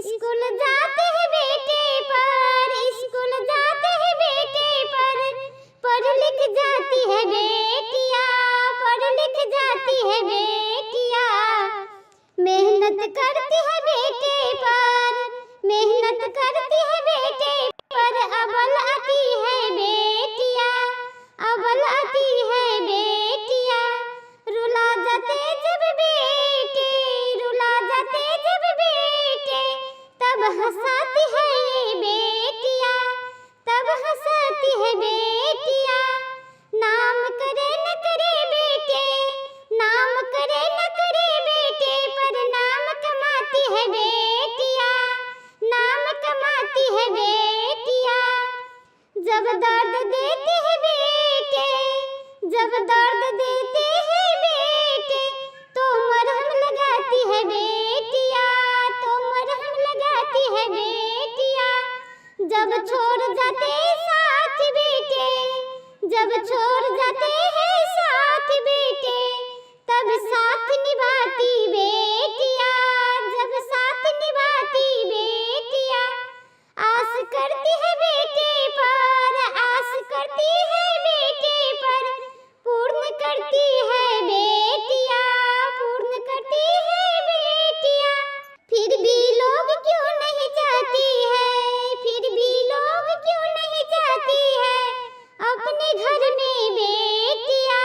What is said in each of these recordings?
School जाते हैं बेटे पर, स्कूल जाते हैं बेटे पर, पढ़ लिख जाती है बेटिया, पढ़ लिख जाती है बेटिया। मेहनत करती है बेटे पर, मेहनत करती है बेटे पर, अव्वल आती है बेटिया, अव्वल आती है बेटिया। रुला जाते जब बेटे, रुला जाते जब बेटे, तब हंसाती है ये बेटिया, तब हंसाती है बेटिया। नाम करे न करे बेटे, नाम करे न करे बेटे, पर नाम कमाती है बेटिया, नाम कमाती है बेटिया। जब दर्द देते हैं बेटे, जब दर्द देते हैं बेटे, तो मरहम लगाती है बेटिया, तो मरहम लगाती है बेटिया। जब छोड़ जाते साथ बेटे, जब छोड़ जाते हैं साथ बेटे, तब साथ निभाती बेटिया, जब साथ निभाती बेटिया। आस करती है बेटे पर, आस करती है बेटे पर, पूर्ण करती है बेटिया, पूर्ण करती है बेटिया। फिर भी लोग क्यों नहीं चाहती है, फिर भी लोग क्यों नहीं चाहती है, अपने घर में बेटिया,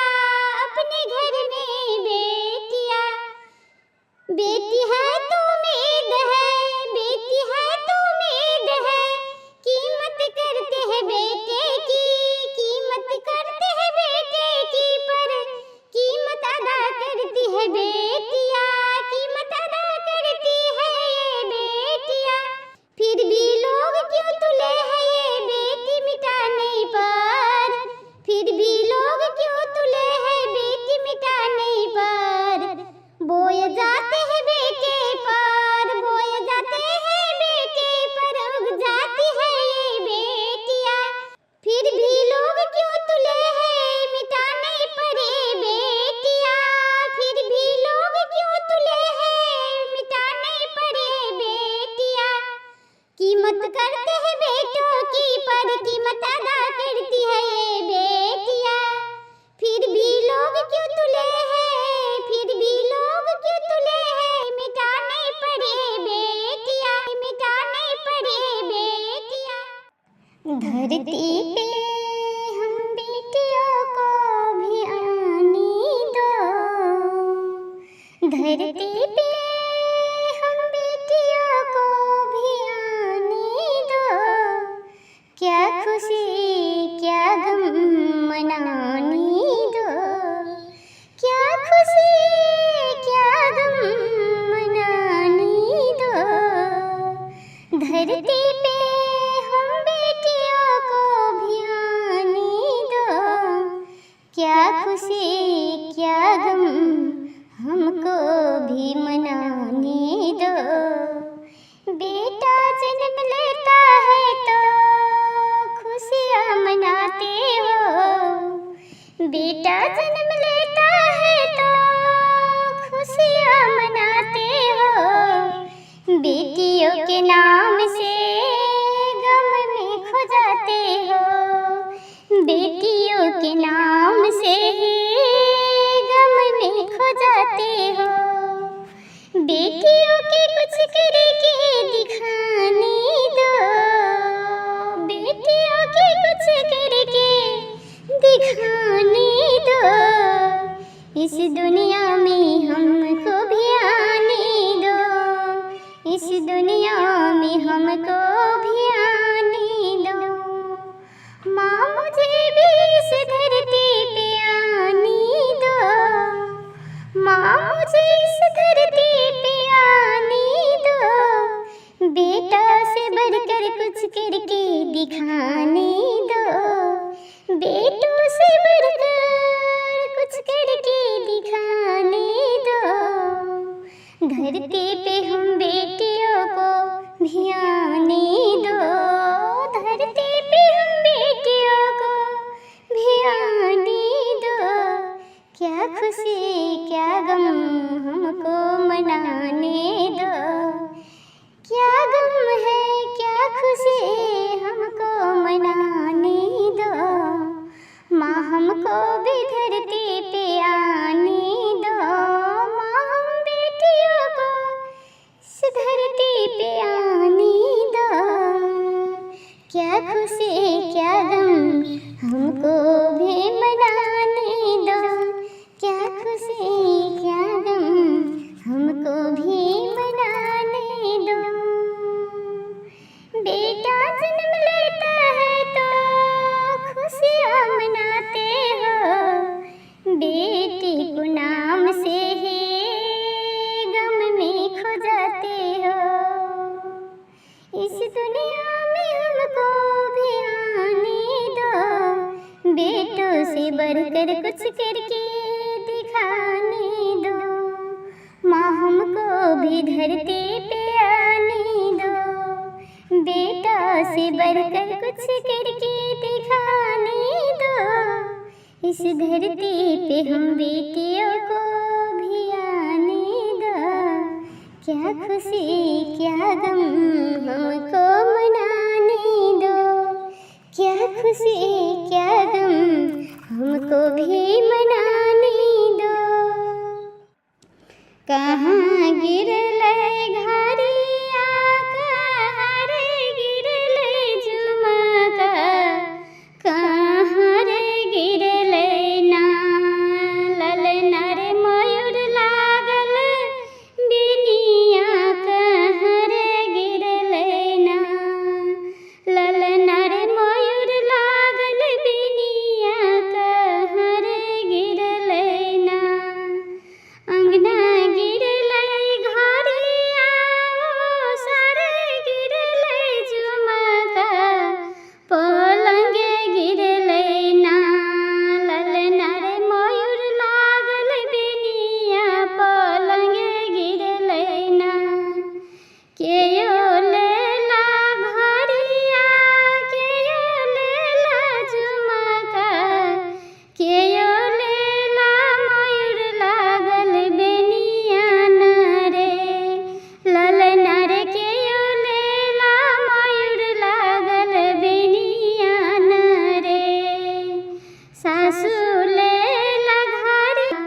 अपने घर में बेटिया। बेटी है तो उम्मीद है, बेटी है तो उम्मीद है, कीमत करते हैं बेटे की, कीमत करते हैं बेटे की, पर कीमत अदा करती है बेटिया, कीमत अदा करती है ये बेटिया। फिर भी लोग क्यों तुले हैं ये बेटी मिटाने पर, फिर भी लोग क्यों तुले हैं बेटी मिटाने पर। बोए जाते हैं बेटे पर, बोए जाते हैं बेटे पर, उग जाती है ये बेटिया। फिर भी लोग क्यों तुले हैं मिटाने पर ये बेटिया, फिर भी लोग क्यों तुले हैं मिटाने पर ये बेटिया। कीमत करते हैं बेटों की, पर कीमत अदा करती है ये बेटिया। फिर भी लोग क्यों तुले हैं, फिर भी लोग क्यों तुले हैं मिटाने पर ये बेटिया, मिटाने पर ये बेटिया। धरती पे हम बेटियों को भी आने दो, धरती पे हम बेटियों को भी आने दो। क्या खुशी क्या गम मनाने दो, क्या खुशी क्या गम मनाने दो। धरती पे हम बेटियों को भी आने दो, क्या खुशी क्या गम हमको भी मनाने दो। बेटा जन्म लेता है तो खुशियाँ मनाते हो, बेटा जन्म लेता है तो खुशियाँ मनाते हो। बेटियों के नाम से गम में खो जाते हो, बेटियों के नाम से गम में खो जाते हो। बेटियों के कुछ करके दिखाने दो, बेटियों के कुछ करके दिखाने दो। इस दुनिया में हमको भी आने दो, इस दुनिया में हमको भी आने दो। माँ मुझे भी इस धरती पे आने दो, माँ मुझे इस धरती पे आने दो। बेटा से बढ़कर कुछ करके दिखाने दो, बेटों से बढ़कर कुछ करके दिखाने दो। धरती पे हम बेटियों को भी आने दो, धरती पे हम बेटियों को भी आने दो। क्या खुशी क्या गम हमको मनाने दो, क्या खुशी हमको मनाने दो, माँ हमको भी धरती पे आने दो, माँ हम बेटियों को इस धरती पे आने दो। क्या खुशी क्या गम हमको भी मनाने दो, क्या खुशी क्या गम हमको भी मनाने दो। बेटा जन्म लेता है तो खुशियाँ मनाते हो, बेटी को नाम से ही गम में खो जाते हो। इस दुनिया में हमको भी आने दो, बेटों से बढ़कर कुछ करके दिखाने दो, माँ हमको भी धरती पे आने दो, बेटा से बढ़कर कुछ करके दिखाने दो। इस धरती पे हम बेटियों को भी आने दो, क्या खुशी क्या गम हमको मनाने दो, क्या खुशी क्या गम हमको भी मनाने दो। कहाँ गिरले घरिया कहाँ रे गिरले झुमका, कहाँ रे गिरले ना ललना रे मयूर लागल बिनिया, कहाँ रे गिरले ना ललना रे मयूर लागल बिनिया, कहाँ रे गिरले ना। अंगना गिरले घरिया सारे गिरले झुमका, पलंग गिरले ना ललना रे मयूर लागल बिनिया, पलंग गिरले ना। केयो लेला घरिया केयो लेला झुमका, केयो लेला मयूर लागल बिनिया न रे ललना रे, केयो लेला मयूर लागल बिनिया न रे। सासू लेला घरिया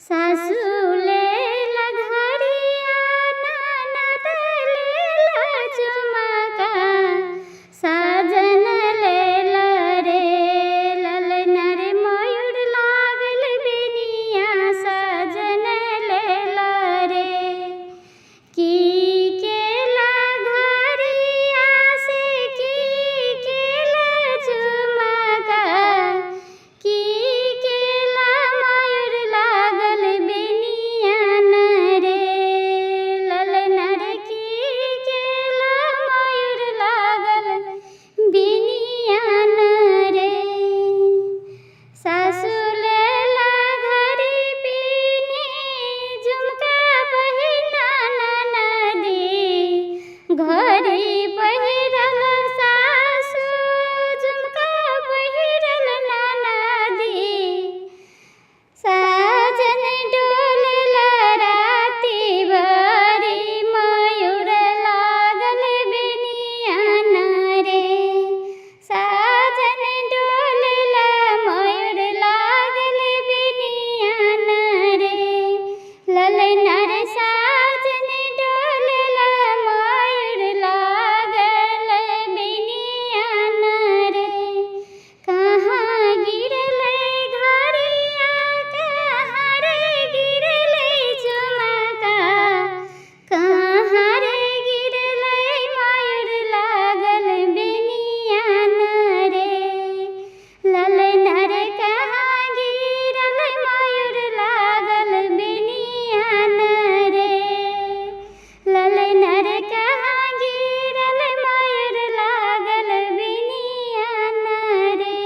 सासू लेला घरिया, ननद लेला झुमका, साजन लेला रे ललना रे मयूर लागल बिनिया, साजन लेला रे। की केला घरिया से की केला झुमका, की केला मयूर लागल बिनिया न रे ललना रे, की केला मयूर लागल बिनिया न रे। सासू लेला घरी पीनी झुमका पहिना ननदी, घरी पहिरल सासू झुमका पहिरल ननदी। साजन डोलल राति भरी मयूर लागल बिनिया न रे, साजन डोलल मयूर लागल बिनिया न रे ललना रे, साजन डोलल मयूर लागल बिनिया न रे। कहाँ गिरले घरिया कहाँ रे गिरले झुमका, कहाँ रे गिरले मयूर लागल बिनिया न रे ललना रे, कहाँ गिरल मयूर लागल बिनिया न रे ललना रे, कहाँ गिरल मयूर लागल बिनिया न रे।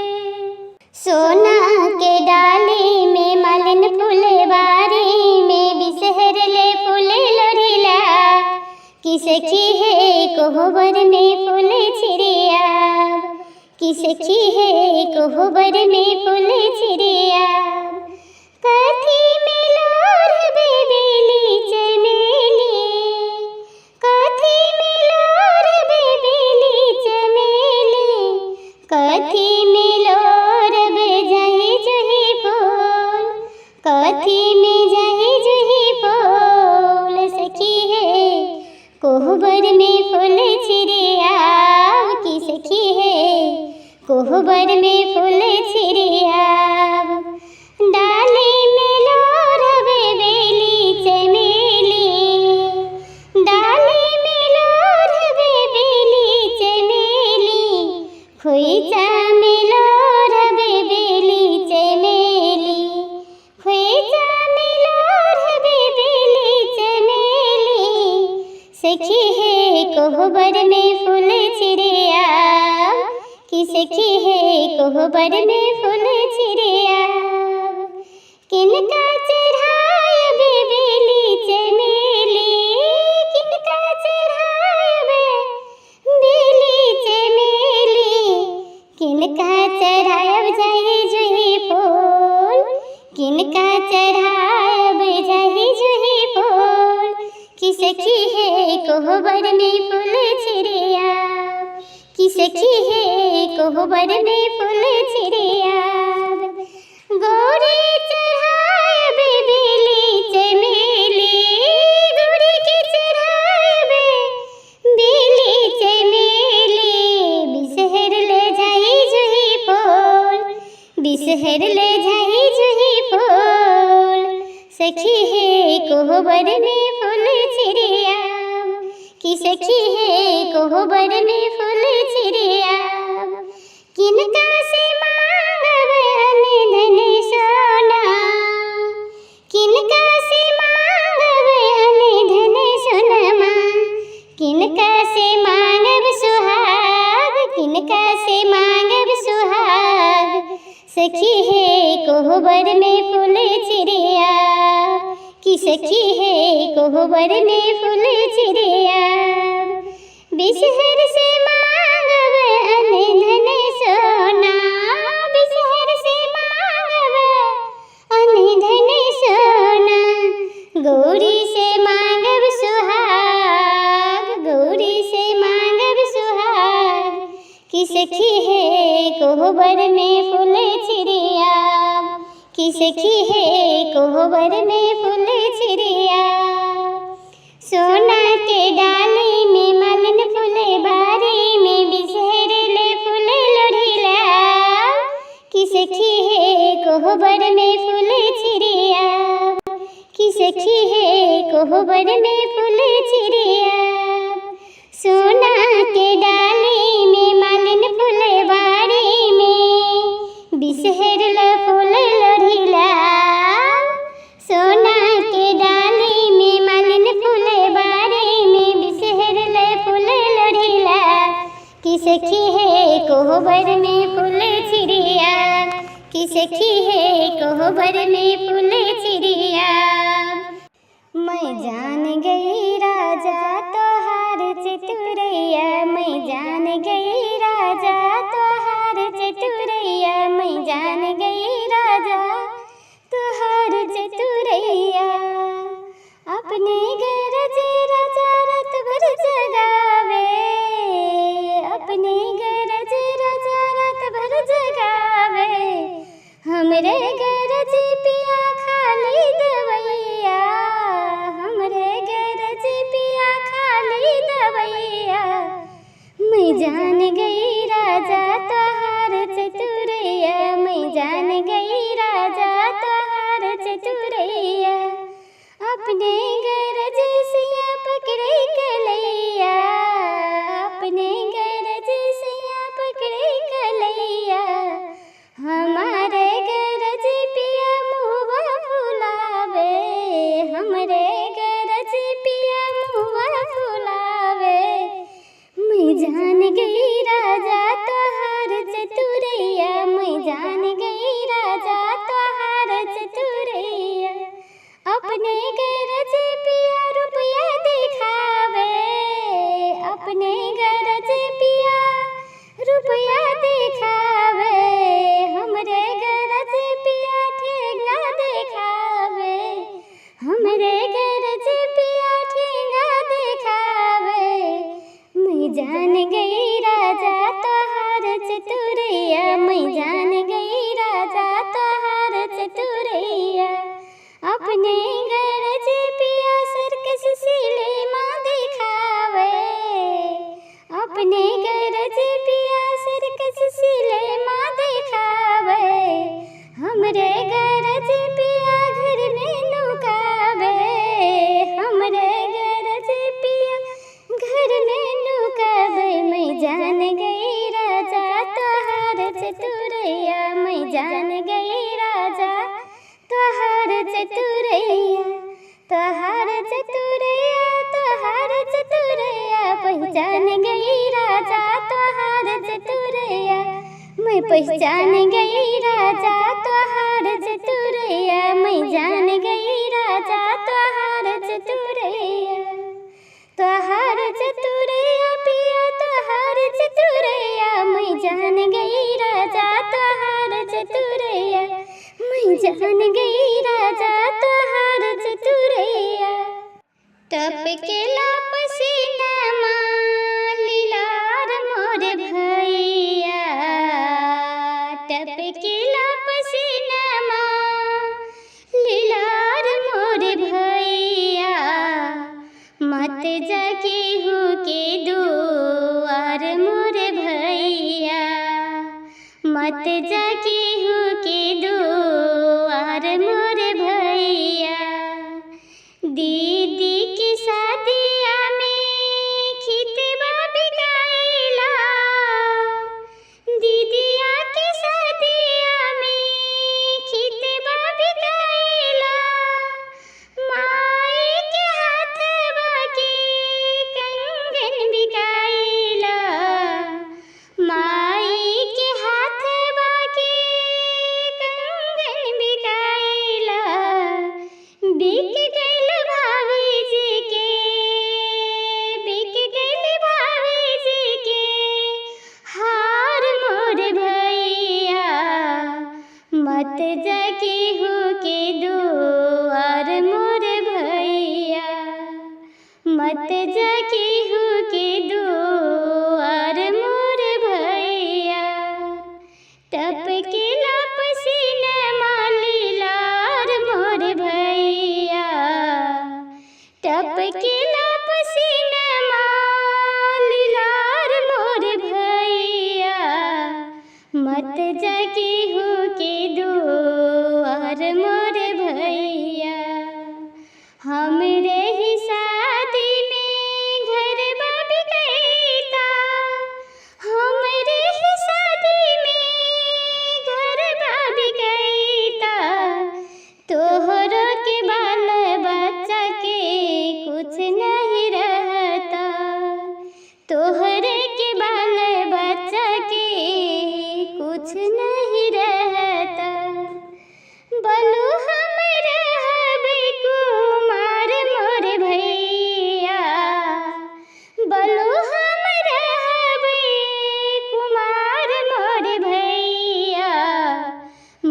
सोना के डाली में मलिन फुलवारी में बिसहर ले फूल लोरिला, कि सखी है कोहबर में फूल छिड़िया, कि सखी है कोहबर में फूल छिड़िया। कथी में लोर बेबेली चमेली, कथी में लोर बेबेली कोहबर में फूल छिड़ियाव। डाली में लोढ़वे बेली चमेली, डाली में लोढ़वे बेली चमेली, खोइचा में लोढ़वे बेली चमेली, खोइचा में लोढ़वे बेली चमेली। सखी है कोहबर में फूल छिड़ियाव, कि सखी है कोहबर में फूल छिड़ियाव। किनका चढ़ायबे बेली चमेली, किनका चढ़ायबे बेली चमेली, किनका चढ़ायब जाहि जुहि फूल, किनका चढ़ायब जाहि जुहि फूल। कि सखी है कोहबर में फूल छिड़ियाव, कि सखी है कोहबर में फूल छिड़ियाव। गौरी चढ़ायबे बेली चमेली, गौरी के चढ़ायबे बेली चमेली। बिसहर ले जाई जुहि फूल, बिसहर ले जाई जुहि फूल। सखी है कोहबर में फूल छिड़ियाव, कि सखी है कोहबर में फूल छिड़ियाव। किनका से मांगब अन्न धन सोना, किनका से मांगब अन्न धन सोनमा, किनका से मांगब सुहाग, किनका से मांगब सुहाग। सखी है कोहबर में फूल छिड़ियाव, कि सखी है कोहबर में फूल छिड़ियाव। बिसहर से मांगब अन्न धन सोना, बिसहर से मांगब अन्न धन सोना। गौरी से मांगब सुहाग, गौरी से मांगब सुहाग। कि सखी है कोहबर में फूल छिड़ियाव, कि सखी है कोहबर में फूल छिड़ियाव। सोना के डाली में मालिन फूले बारी में, बिसहर ले फूल लोढ़िलाव। कि सखी है कोहबर में फूल छिड़ियाव, कि सखी है कोहबर में फूल छिड़ियाव। सोना के डाली में मालिन फूले बारी में, बिसहर ले फूल लोढ़िलाव। सोना के डाली में मालिन फूले बारी में, बिसहर ले फूल लोढ़िलाव। कि सखी है कोहबर में फूल छिड़ियाव, कि सखी है कोहबर में फूल छिड़ियाव। मैं जान गई राजा तोहार चतुरैया, मैं जान गई राजा तोहार चतुरैया, मैं जान गई राजा तोहार चतुरैया। अपने गरज राजा रात भर जगावे, अपने गरज राजा रात भर जगावे। हमरे गरज पिया खाली दवैया, हमरे गरज पिया खाली दवैया। मैं जान गई राजा तोहार चतुरैया, मैं जान गई राजा तोहार चतुरैया। अपने गरज सिया पकड़े कलैया, अपने गरज सिया पकड़े कलैया। हमारे गरज पिया मुहवा फुलावे, हमरे गरज पिया मुहवा फुलावे। मैं जान गई राजा तोहार चतुरैया, मैं जान गई राजा तोहार चतुरैया। अपने गरज पिया रुपया दिखावे, अपने गरज पिया रुपया दिखावे। हमरे गरज पिया ठेंगा दिखावे, हमरे गरज पिया ठेंगा दिखावे। मैं जान गई राजा तोहार चतुरैया, मैं जान गई राजा तोहार चतुरैया। अपने गरज पिया सर्कस सिनेमा दिखावे, अपने गरज पिया सर्कस सिनेमा पहचान गई राजा तोहार चतुरैया, मैं पहचान गई राजा तोहार चतुरैया, मैं जान गई राजा तोहार चतुरैया। तोहार चतुरैया पिया तोहार चतुरैया, मैं जान गई राजा तोहार चतुरैया, मैं जान गई राजा तोहार चतुरैया। टपकेला पसीनामा लीलार मोर भैया, टपकेला पसीनामा लीलार मोर भैया, मत जाके हो के दुआर मोर भैया, मत जाके हो के दुआर मोर भैया। दीदी की शादिया में खितबा बिकाइला, दीदिया की शादिया में खितबा बिकाइला, माई के हाथवा के कंगन बिकाइला, माई के हाथवा के कंगन बिकाइला। बिक गइल भाभी जी के, बिक गइल भाभी जी के हार मोर भैया, मत जाके हो के दुआर मोर भैया, मत जाके हो के दुआर मोर भैया। टपकेला पसीनामा लीलार मोर भैया, टपकेला पसीनामा लीलार मोर भैया, मत जाके हो के दुआर मोर भैया। हमरे ही शादी में घरबा बिकैता, हमरे ही शादी में घरबा बिकैता, तोहरो के बाल बच्चा के कुछ नहीं रहता, तोहरे के बाल बच्चा के कुछ नहीं रहता। बोलू हम रहबे कुमार मोर भैया, बोलू हम रहबे कुमार मोर भैया,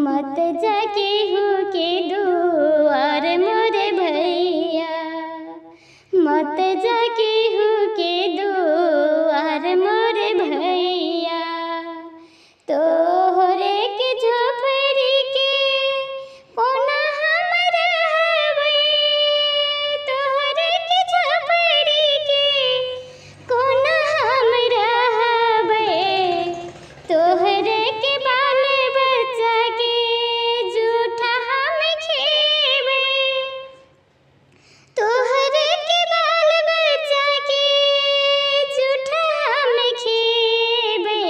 मत जाके हो के दुआर मोर भैया, मत जाके हो के दुआर मोर भैया। तोहरे के झोपड़ी के कोना हम रहबे, तोहरे के झोपड़ी के कोना हम रहबे, तोहरे के बाल बच्चा के जूठा हम खेबे, तोहरे के बाल बच्चा के जूठा हम खेबे।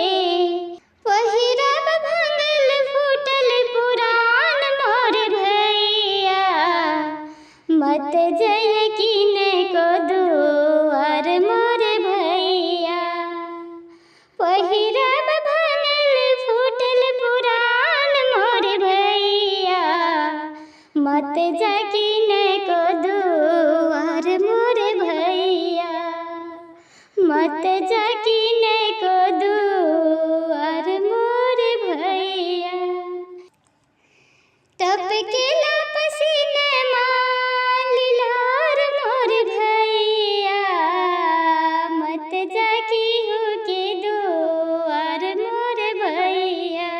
पहिरब भंगल फूटल पुरान मोर भैया, मत जय किने को दुआर मोर भैया, पहिरब भंगल फूटल पुरान मोर भैया, मत जा किने को दुआर मोर भैया, मत जा किने को दुआर मोर भैया। टपकेला पसीनामा लीलार मोर भैया, मत जाके हो के दुआर मोर भैया।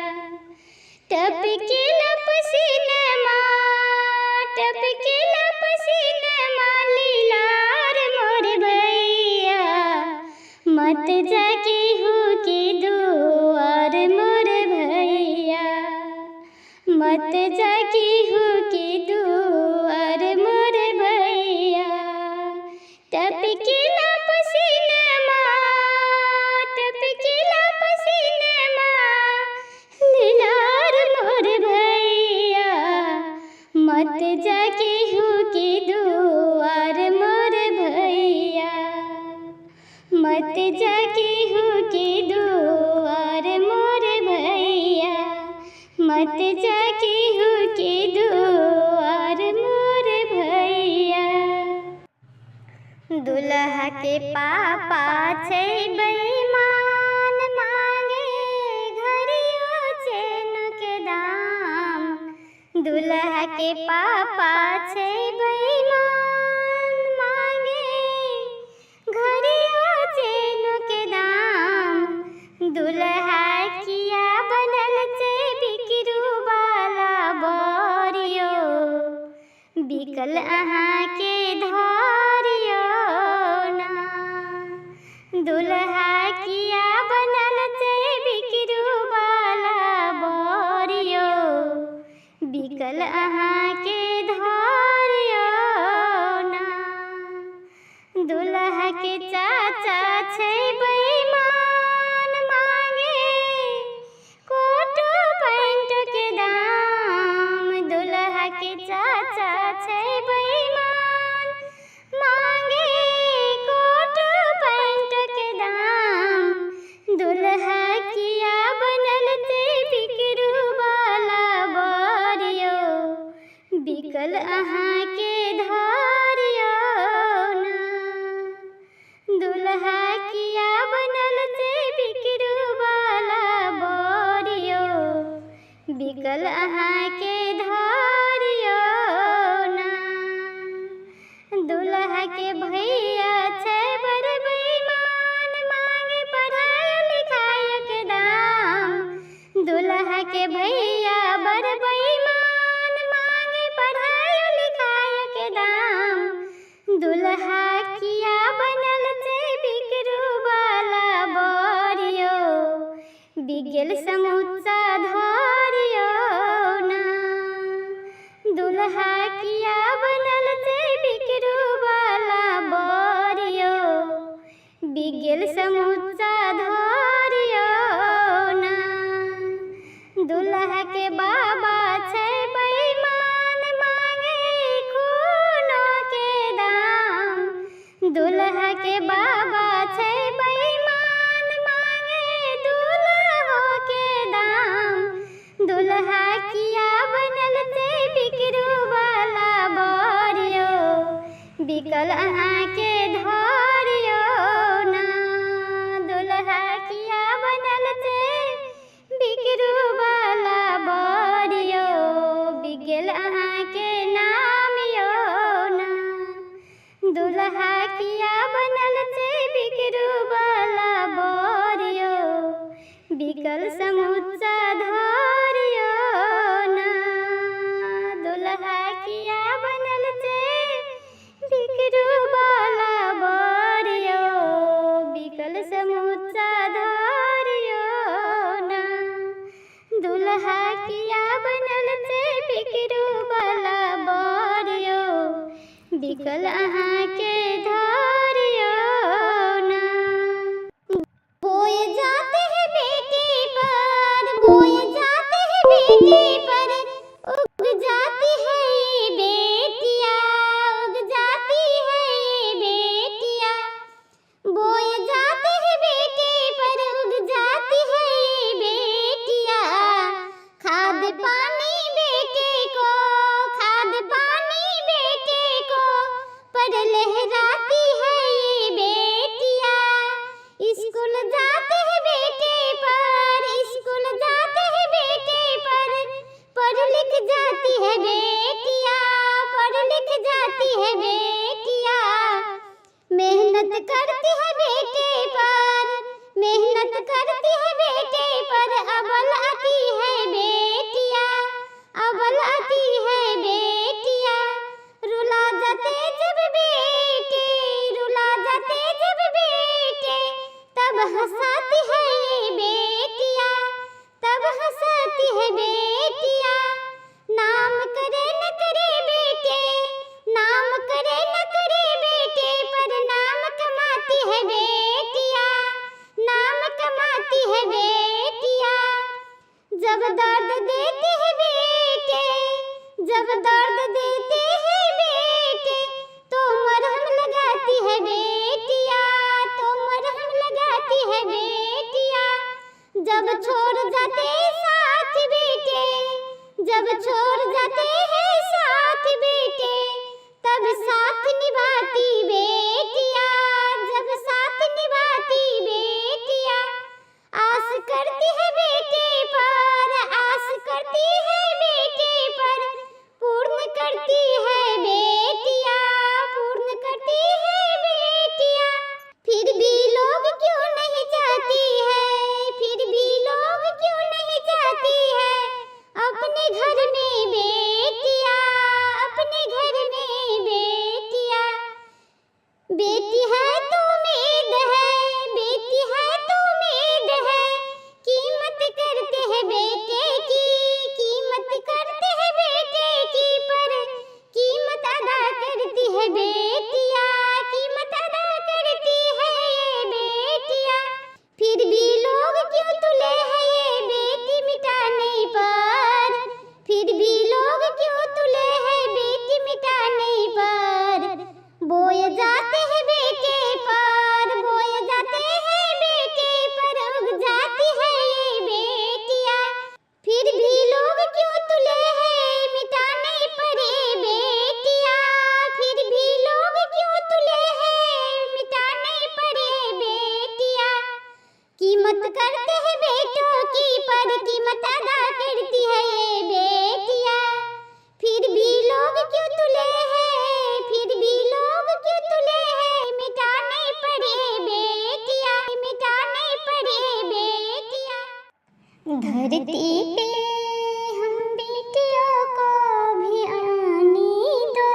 टपकेला पसीनामा, टपकेला पसीनामा लीलार मोर भैया, मत जाके हो के दुआर मोर भैया, मत जाके हो के दुआर मोर भैया। टपकेला पसीनामा, टपकेला पसीनामा लीलार मोर भैया, मत जाके हो के दुआर मोर भैया, मत जाके हो के दुआर मोर भैया, मत जाके हो के दुआर मोर भैया। दुल्हा के पापा छै बेईमान, मांगे घरियो चैन के दाम। दुल्हा के पापा छै बेईमान, मांगे घरियो चैन के दाम। दुल्हा किया बनल छै बिकरू वाला बरियो, बिकल अहाँ के धरियो ना। दुल्हा किया बनल छै बिकरू वाला बरियो, बिकल अहाँ के धरियो ना। दुल्हा के चाचा छै बेईमान, मांगे कोट पैंट के दाम। दुल्हा के चाचा छै बेईमान, मांगे कोट पैंट के दाम। दुल्हा किया बनल छै बिकरू वाला बरियो, बिकल अहाँ के धरियो ना। दुल्हा किया बनल छै बिकरू वाला बरियो, बिकल अहाँ के धरियो ना। दुल्हा के भैया छै बड़ बेईमान, मांगे पढ़ाई लिखाई के दाम। दुल्हा के भैया बड़ बेईमान, मांगे पढ़ाई लिखाई के दाम। दुल्हा किया बनल छै बिकरू वाला बरियो, बिगल समोसा धरियो ना। दुल्हा किया बनल छै बिकरू वाला बरियो, बिगल समोसा धरियो ना। दुल्हा के बाबा छै बेईमान, मांगे खूनो के दाम। दुल्हा के बाबा छै बेईमान, मांगे दुल्हो के दाम। दुल्हा किया बनल छै बिकरू वाला बरियो, बिकल अहाँ के धरियो ना। दुल्हा किया बनल छै बिकरू वाला बरियो, बिगल अहाँ के नामियो ना। दुल्हा किया बनल छै बिकरू वाला बरियो, बिकल समोसा धरियो ना। दुल्हा किया बनल छै बिकरू वाला बरियो, बिकल समोसा धरियो ना। दुल्हा किया बनल छै बिकरू वाला बरियो, बिकल अहाँ के धरियो ना। बोए जाते हैं बेटी पर, बोए जाते हैं बेटी पर, उग जाती है ये बेटिया, उग जाती है ये बेटिया। बोए जाते हैं बेटी पर, उग जाती है ये बेटिया। खाद पानी बेटे को, खाद पानी बेटे को, पर लहरा खिदमत करते हैं बेटों की, पर कीमत अदा करती है ये बेटियां। फिर भी लोग क्यों तुले हैं, फिर भी लोग क्यों तुले हैं, मिटाने पड़े बेटियां, मिटाने पड़े बेटियां। धरती पे हम बेटियों को भी आने दो,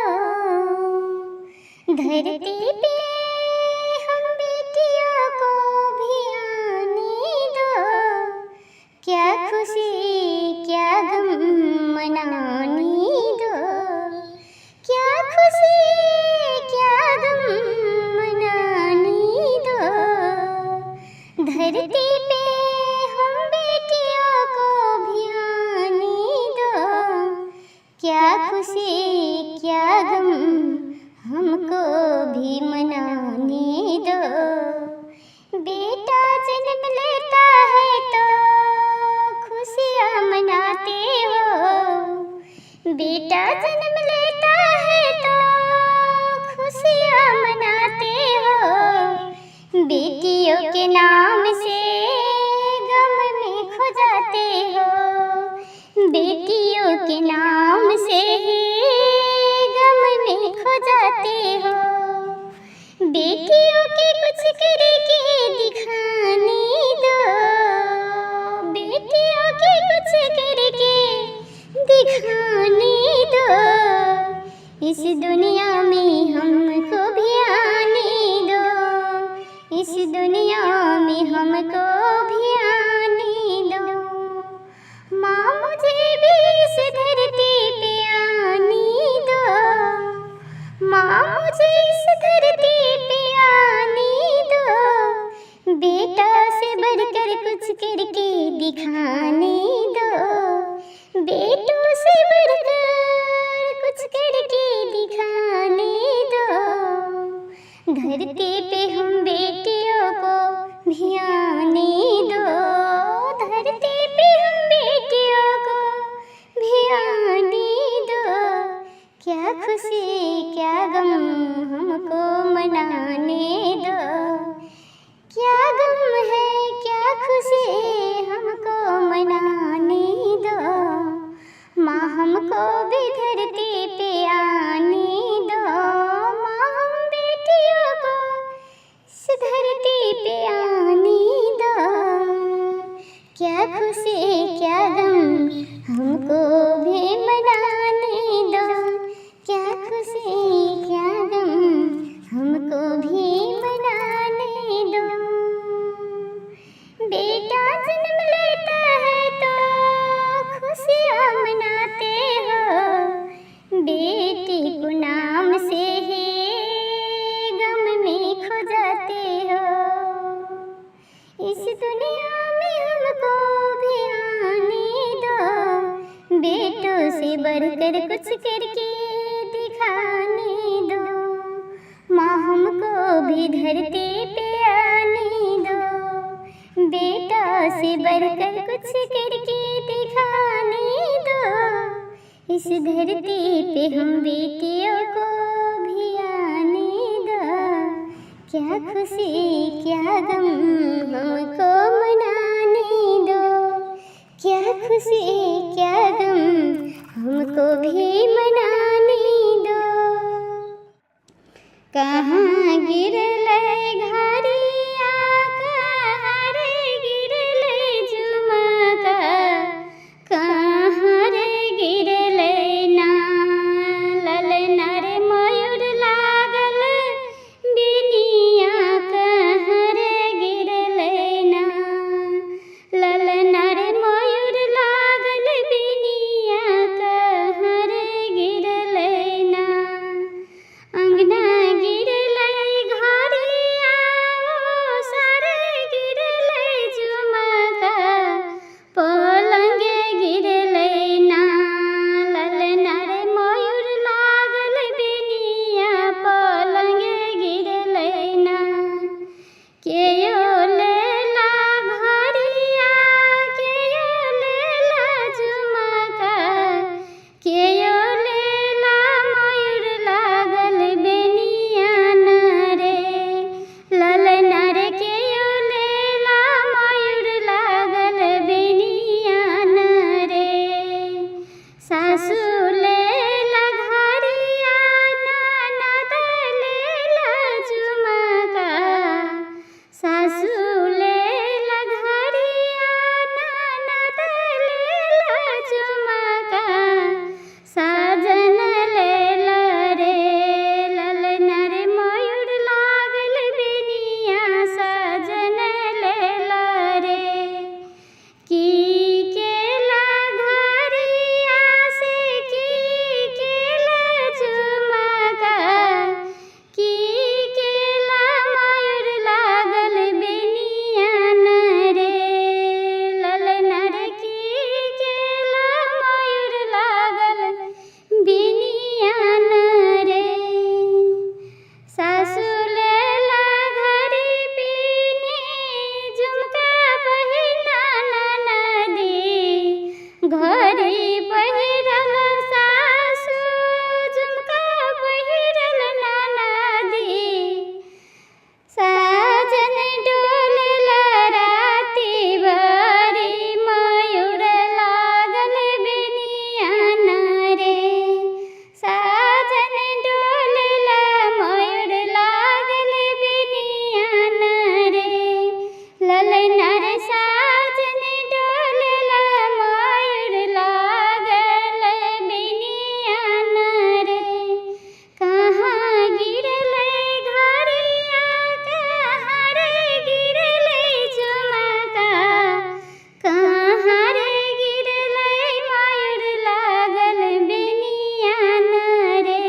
धरती पे हम बेटियों को भी आने दो। क्या खुशी क्या गम मनाने दो, क्या खुशी क्या गम मनाने दो। धरती पे हम बेटियों को भी आने दो, क्या खुशी क्या गम हमको भी मनाने दो। बेटा जन्म लेता है तो खुशियाँ मनाते हो, बेटा जन्म लेता है तो खुशियाँ मनाते हो। बेटियों के नाम से गम में खो जाते हो, बेटियों के नाम से गम में खो जाते हो। बेटियों के कुछ करके दिखाने दो, बेटियों के कुछ करके दिखाने दो। इस दुनिया में हमको भी आने दो, इस दुनिया में हमको भी आने दो। माँ मुझे भी इस धरती पे आने दो, माँ मुझे इस धरती पे आने दो। बेटा से बढ़कर कुछ करके दिखाने दो, बेटों से बढ़कर कुछ करके दिखाने दो। धरती पे हम बेटियों को भी आने दो, धरती पे हम बेटियों को भी आने दो। क्या खुशी क्या गम हमको मनाने दो, क्या गम है क्या खुशी हमको मनाने दो। माँ हमको भी धरती पे आने दो, माँ हम बेटियों को इस धरती पे आने दो। क्या खुशी क्या गम हमको भी मनाने दो, क्या खुशी क्या गम हमको भी मनाने दो। बेटा जन्म लेता है तो खुशियाँ मनाते हो, बेटी को नाम से ही गम में खो जाते हो। इस दुनिया में हमको भी आने दो, बेटों से बढ़कर कुछ करके दिखाने दो। माँ हमको भी धरती पे आने दो, बेटा से बढ़कर कुछ करके दिखाने दो। इस धरती पे हम बेटियों को भी आने दो। क्या खुशी क्या गम हमको मनाने दो, क्या खुशी क्या गम हमको भी मनाने दो। कहाँ गिरले घरिया कहाँ रे गिरले झुमका, कहाँ रे गिरले ना ललना रे मयूर लागल बिनिया, कहाँ रे गिरले ना ललना रे मयूर लागल बिनिया, कहाँ रे ललना रे साजन डोलला मायूर लागल बिनिया रे। कहाँ गिरले घरिया कहाँ रे गिरले झुमका, कहाँ रे गिरले मायूर लागल बिनिया रे।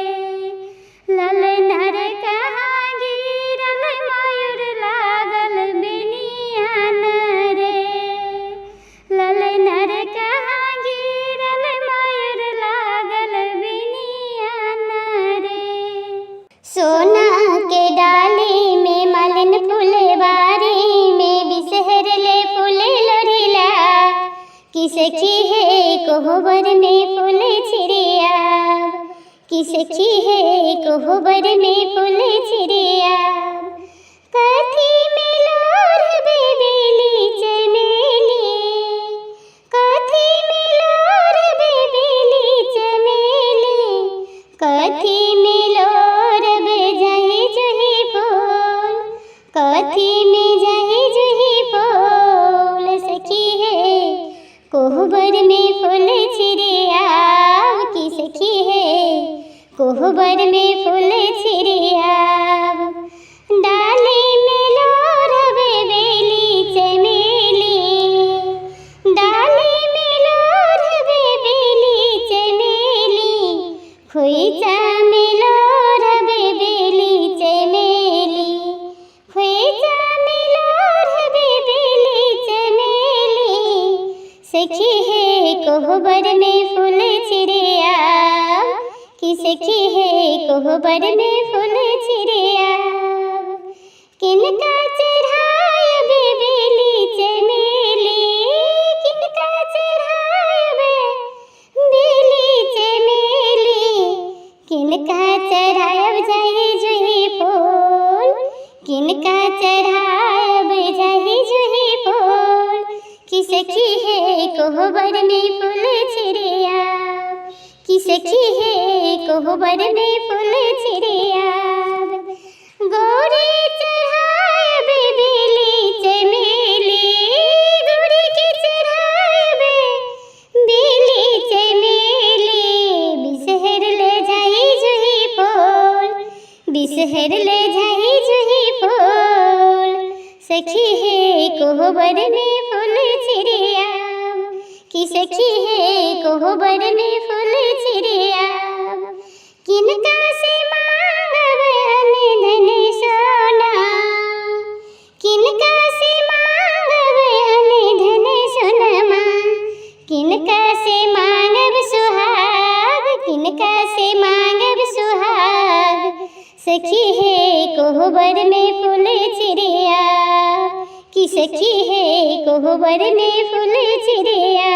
ललना रे कहाँ गिरल मायूर लागल बिनिया रे। ललना रे कहाँ गिरल मायूर लागल बिनिया रे। सोना के डाली में मालिन फुलवारी में बिसहरले फूल लोढ़िला, कि सखी है कोहबर में फूल छिड़िया, कि सखी है कोहबर में फूल छिड़िया। कथी में लोढ़बे बेली चमेली, कथी में लोढ़बे बेली चमेली, कथी में लोढ़बे जाहि जुहि फूल, कथी में जाहि जुहि फूल। सखी है कोहबर में फूल छिड़िया, कि सखी है कोहबर में फूल छिड़िया। डाली में लोढ़बे बेली चमेली, डाली में लोढ़बे बेली चमेली, खोइचा में लोढ़बे बेली चमेली, खोइचा में लोढ़बे बेली चमेली। सखी है कोहबर में फूल छिड़िया, कि सखी है कोहबर में फूल छिड़िया। किनका चढ़ायबे बेली चमेली, किनका चढ़ायबे बेली चमेली, किनका चढ़ायब जाहि जुहि फूल, किनका चढ़ायब जाहि जुहि फूल। कि सखी है कोहबर में फूल छिड़िया, कि सखी है कोहबर में फूल छिड़िया। गौरी चढ़ायबे बेली चमेली, गौरी के चढ़ायबे बेली चमेली, बिसहरले जाहि जुहि फूल, बिसहरले जाहि जुहि फूल। सखी है कोहबर में फूल छिड़िया, कि सखी है कोहबर में फूल छिड़िया। किनका से मांगब अनधन सोना, किनका से मांगब अनधन सोनमा, किनका से मांगब सुहाग, किनका से मांगब सुहाग। सखी है कोहबर में फूल छिड़िया, कि सखी है कोहबर में फूल छिड़िया।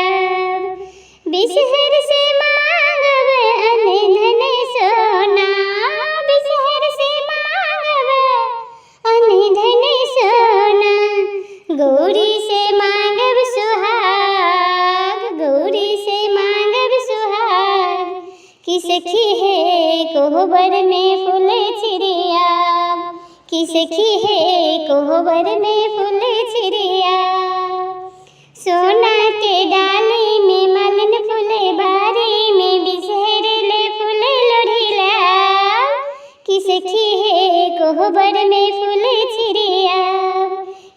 बिसहर से मांगब अनधन सोना, बिसहर से मांगब अनधन सोना, गौरी से मांगब सुहाग, गौरी से मांगब सुहाग। कि सखी है कोहबर में फूल छिड़िया, कि सखी है कोहबर में फूल छिड़िया। सोना के डाली में मालिन फुलवारी में बिसहरले फूल लोढ़िला, कि सखी है कोहबर में फूल छिड़िया,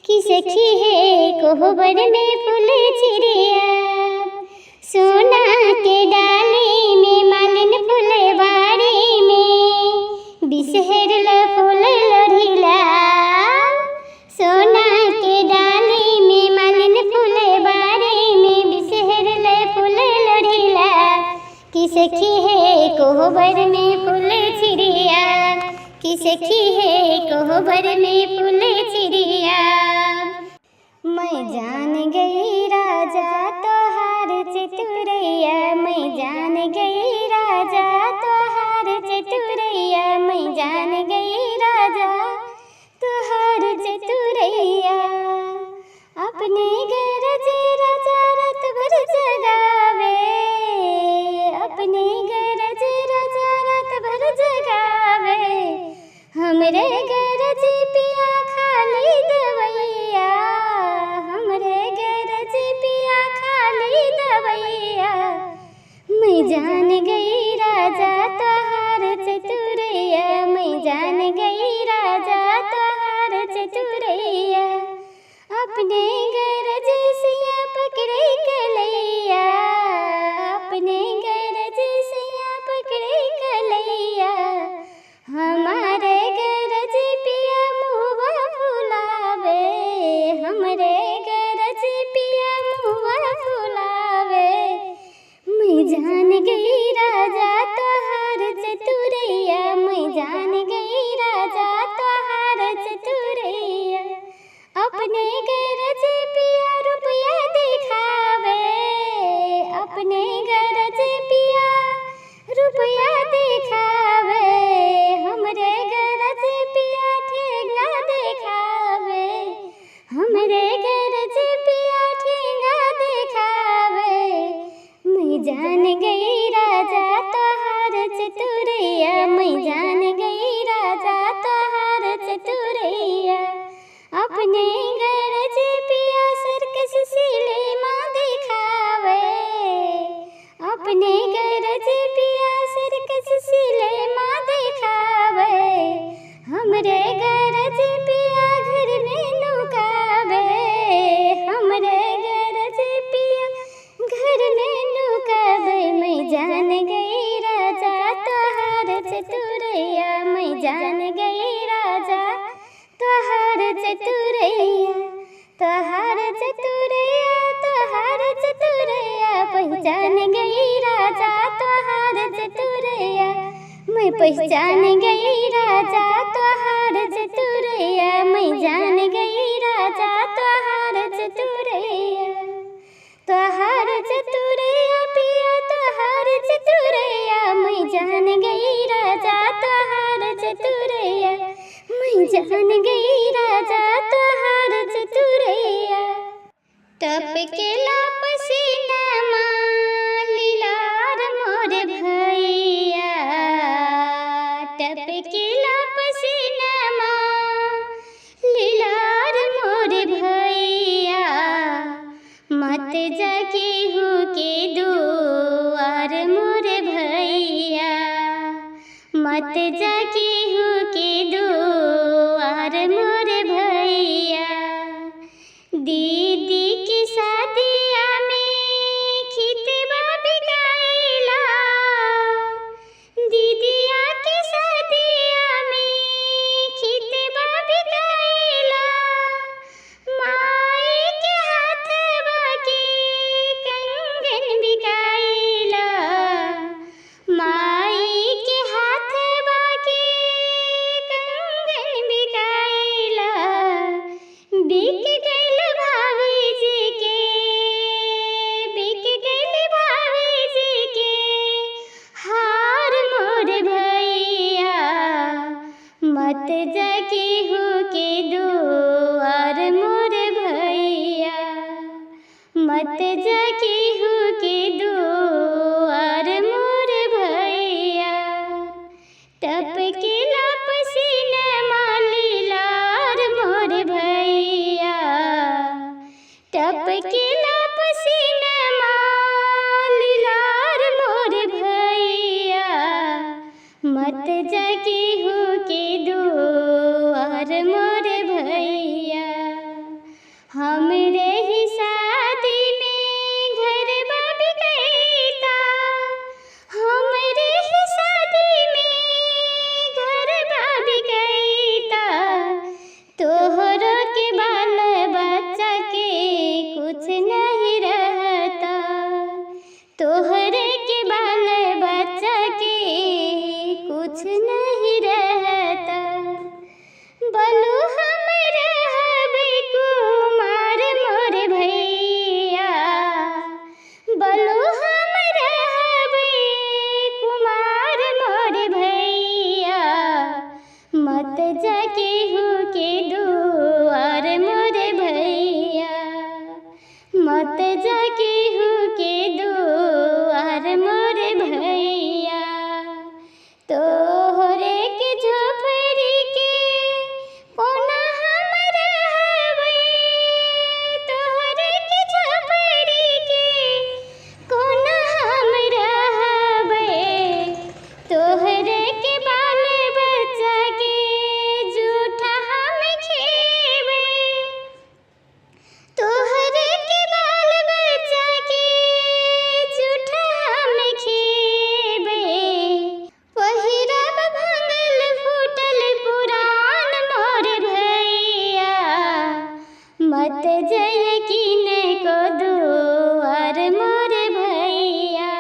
कि सखी है कोहबर में फूल छिड़िया। सोना के डाली में मालिन फुलवारी में बिसहरले फूल लोढ़िला, सोना के डाली में मालिन फुलवारी में बिसहरले फूल लोढ़िला। कि सखी है कोहबर में फूल छिड़िया, कि सखी है कोहबर में फूल छिड़िया। मैं जान गई राजा तोहार चतुरैया, मैं जान गई राजा तोहार चतुरैया, मैं जान गई राजा तोहार चतुरैया। अपने घर राजा रात भर जगावे, अपने घर राजा रात भर जगावे, हमरे घर पिया खाली दवैया, जान गई राजा तोहार चतुरैया, मैं जान गई राजा तोहार चतुरैया। अपने गरज पिया रुपया दिखावे, अपने गरज पिया रुपया दिखावे, हमरे गरज पिया ठेंगा दिखावे, हमरे गरज पिया ठेंगा दिखावे। मैं जान गई राजा तोहार चतुरैया, मैं जान गई राजा तोहार चतुरैया। अपने गरज पिया सर्कस सिनेमा दिखावे, अपने गरज पिया सर्कस सिनेमा दिखावे, हमरे गरज पिया घर में नुकावे, हमरे गरज पिया घर में नुकावे। मैं जान गई राजा तोहार चतुरैया, मैं जान गई राजा तोहार चतुरैया, तोहार चतुरैया, तोहार चतुरैया। पहचान गई राजा तोहार चतुरैया, मैं पहचान गई राजा तोहार चतुरैया, मैं जान गई राजा तोहार चतुरैया। तोहार चतुरैया पिया तोहार चतुरैया, मैं जान गई राजा तोहार चतुरैया, मैं जान गई राजा तोहार चतुरैया। टपकेला पसीनामा लीलार मोर भैया, टपकेला पसीनामा लीलार मोर भैया। मत जाके हो के दुआर मोर भैया, मत जाके हो के दुआर मोर भैया। दीदी की शादिया में खितबा बिकाइला, दीदिया की शादिया में खितबा बिकाइला। माई के हाथवा के कंगन बिकाइला, माई के हाथवा के कंगन बिकाइला। बिक गइल भाभी जी के, बिक गइल भाभी जी के हार मोर भैया। मत जाके हो के दुआर मोर भैया, मत जाके हो के दुआर मोर भैया। टपकेला पसीनामा लीलार मोर भैया, टपकेला पसीनामा लीलार मोर भैया। मत जाके हो के दुआर मोर भैया। हमरे ही शादी में घरबा बिकैता, हमरे ही शादी में घरबा बिकैता। तोहरो के बाल बच्चा के कुछ नहीं रहता, तोहरे के बाल बच्चा के कुछ नहीं रहता। बोलू हम रहबे कुमार मोर भैया, बोलू हम रहबे कुमार मोर भैया। मत जाके हो के दुआर मोर भैया, मत जाके हो के दुआर मोर भैया। तोहरे के झोपड़ी के कोना हम रहबे, तोहरे के झोपड़ी के कोना हम रहबे। तोहरे के बाल बच्चा के जूठा हम खेबे, तोहरे के बाल बच्चा के जूठा हम खेबे। पहिरब भंगल फूटल पुरान मोर भैया, मत जय किने को दुआर मोर भैया।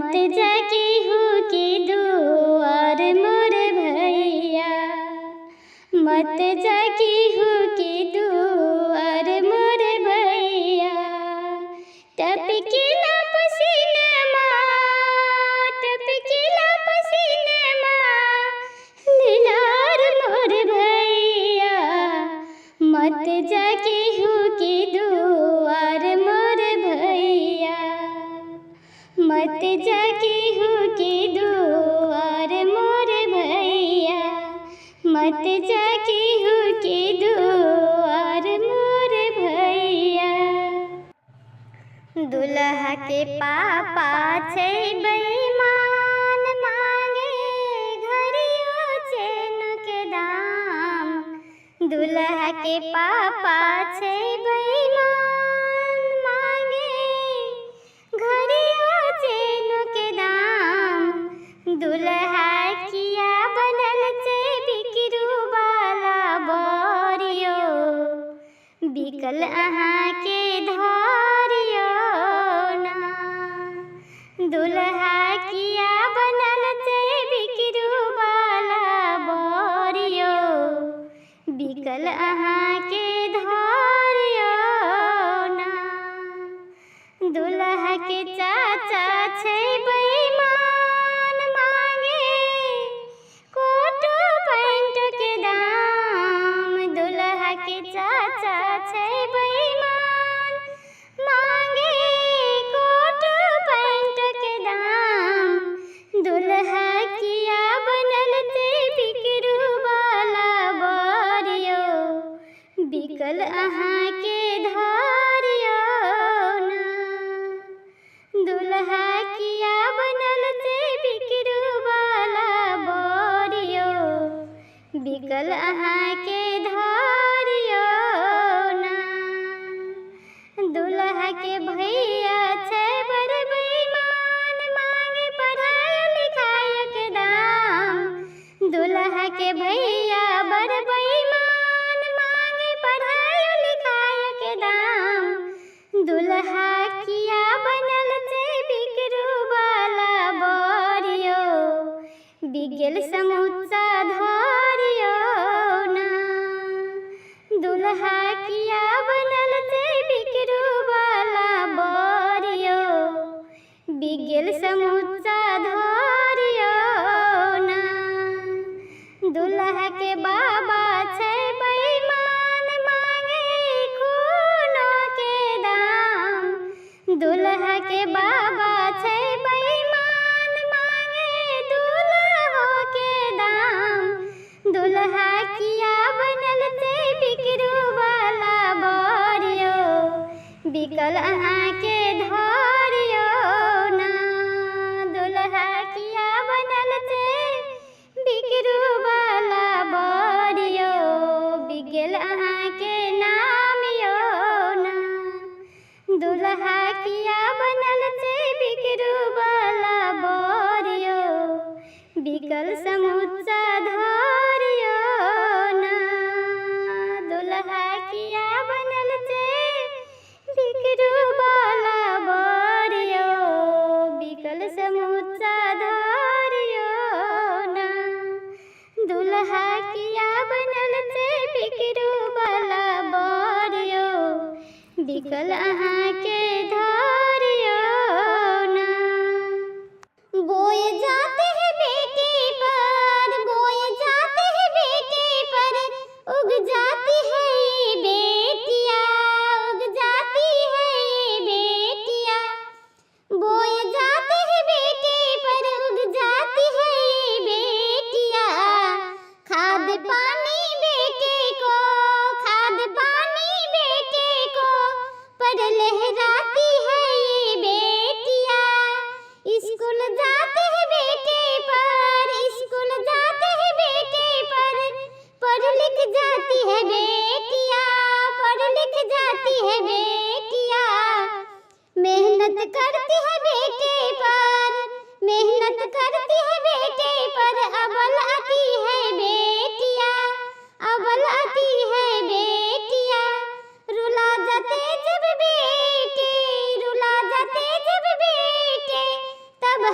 मत जाके हो के दुआर मोर भैया, मत जाके हो के दुआर मोर भैया। टपकेला पसीनमा, टपकेला पसीनमा लीलार मोर भैया, मत जाके हो के दुआर मोर भैया, मत जाके हो के दुआर मोर भैया, मत जाके हो के दुआर मोर भैया। दुल्हा के पापा छै बेईमान, मांगे घड़ियों चैन के दाम। दुल्हा के पापा छै बेईमान, मांगे घड़ियों चैन के दाम। दुल्हा किया बनल छै बिकरू वाला बोरियो, बिकल अहाँ के धरियो ना। दुल्हा किया बनल छै बिकरू वाला बोरियो, बिकल अहाँ के धरियो ना। दुल्हा के चाचा छै बेईमान, मांगे कोट पैंट के दाम। दुल्हा के चाचा छै बेईमान, मांगे कोट पैंट के दाम। दुल्हा किया बनल छै बिकरू वाला बोरियो, बिकल अहाँ के धरियो ना। दुल्हा किया बनल छै बिकरू वाला बोरियो, बिकल अहाँ के धरियो ना। दुल्हा के भैया छै बड़ बेईमान, मांगे पढ़ाई लिखाई के दाम। दुल्हा के भैया बड़ बेईमान, मांगे पढ़ाई लिखाई के दाम। दुल्हा किया बनल छै बिकरू वाला बोरियो, बिगल समोसा धरियो ना। दुल्हा किया बनल छै बिकरू वाला बोरियो, बिगल समोसा धरियो ना। दुल्हा के बाबा छै बेईमान, मांगे खूनो के दाम। दुल्हा के बाबा छै बेईमान, मांगे दुल्हो के दाम। दुल्हा किया बनल छै बिकरू वाला बोरियो, बिकल अहाँ के धरियो ना। दुल्हा किया बनल छै बिकरू वाला बोरियो, बिगल अहाँ के नामियो ना। दुल्हा किया बनल छै बिकरू वाला बोरियो, बिकल समोसा धरियो ना। दुल्हा किया बनल छै बिकरू वाला बोरियो, बिकल समोसा धरियो ना। दुल्हा किया बनल छै बिकरू वाला बोरियो, बिकल अहाँ के धरियो ना। बोए जाते हैं बेटे पर, बोए जाते हैं बेटे पर, उग जाती है ये बेटियां, उग जाती है ये बेटियां। बोए जाते हैं बेटे पर, उग जाती है ये बेटियां। खाद पानी बेटे को, खाद पानी बेटे को, पर लहराती है ये बेटियां। स्कूल जाते हैं बेटे पर, स्कूल जाते हैं बेटे पर, पढ़ लिख जाती है बेटियां, पढ़ लिख जाती है बेटियां। मेहनत करती है बेटे पर, मेहनत करती है बेटे पर, अव्वल आती है बेटियां, अव्वल आती है बेटियां। रुला जाते जब बेटे, रुला जाते जब बेटे, तब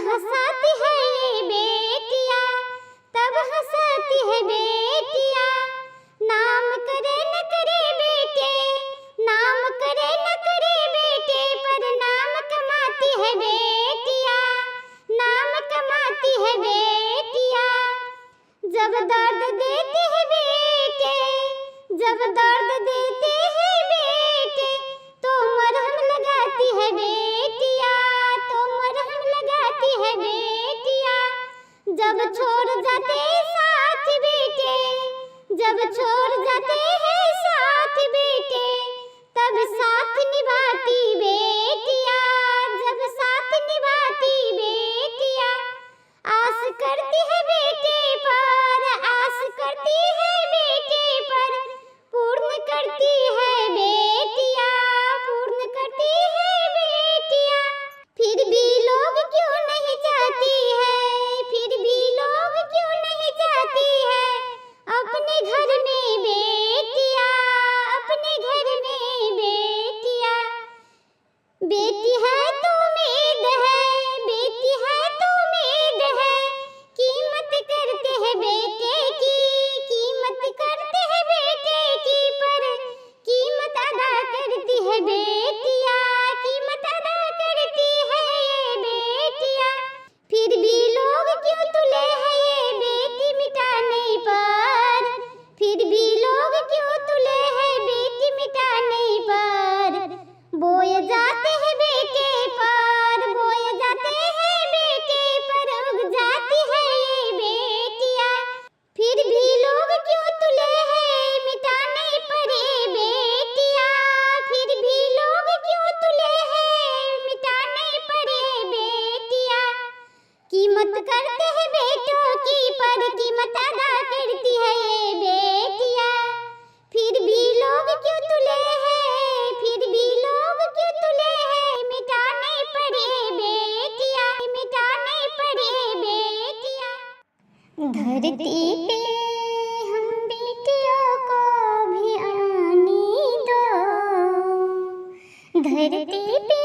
धरती पे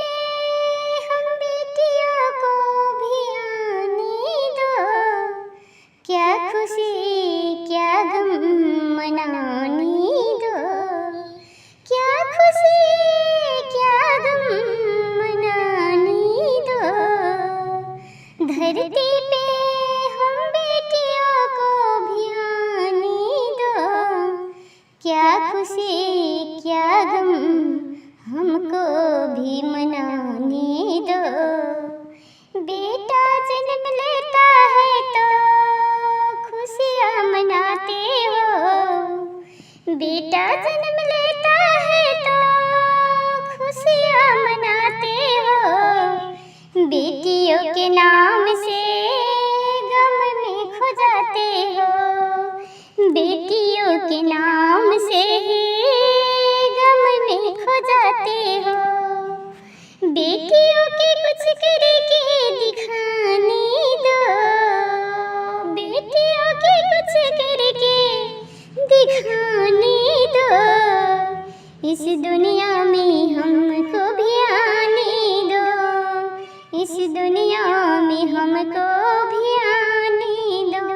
हम बेटियों को भी आने दो, क्या खुशी क्या गम मनाने दो, क्या खुशी क्या गम मनाने दो। धरती पे हम बेटियों को भी आने दो, क्या खुशी क्या गम हमको भी मनाने दो। बेटा जन्म लेता है तो खुशियाँ मनाते हो, बेटा जन्म लेता है तो खुशियाँ मनाते हो। बेटियों के नाम से गम में खो जाते हो, बेटियों के नाम से ही गम में खो जाते हो। बेटियों के कुछ करके दिखाने दो, बेटियों के कुछ करके दिखाने दो। इस दुनिया में हमको भी आने दो, इस दुनिया में हमको भी आने दो।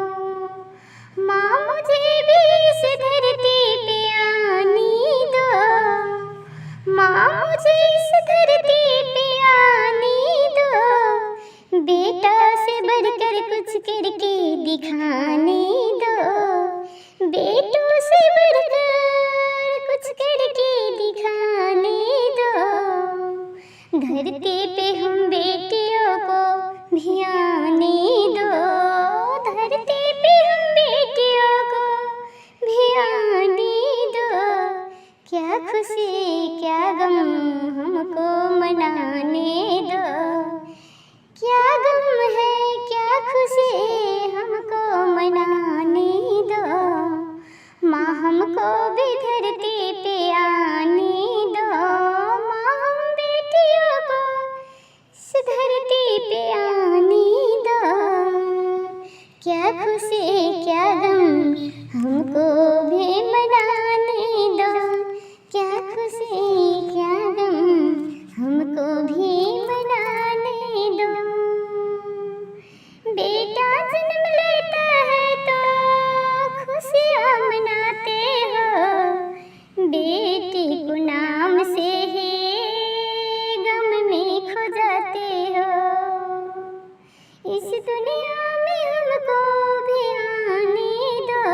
माँ मुझे भी इस धरती पे आने दो, माँ मुझे इस धरती पे आने दो। बेटा से बढ़कर कुछ करके दिखाने दो, बेटों से बढ़कर कुछ करके दिखाने दो। धरती पे हम बेटियों को भी आने दो, धरती पे हम बेटियों को भी आने दो। क्या खुशी क्या गम हमको मनाने दो, क्या गम है क्या खुशी हमको मनाने दो। माँ हमको भी धरती पे आने दो, माँ हम बेटियों को इस धरती पे आने दो। क्या खुशी क्या गम हमको भी मनाने दो, क्या खुशी क्या गम हमको भी मनाने दो। बेटा जन्म लेता है तो खुशियाँ मनाते हो, बेटी को नाम से ही गम में खो जाते हो। इस दुनिया में हमको भी आने दो,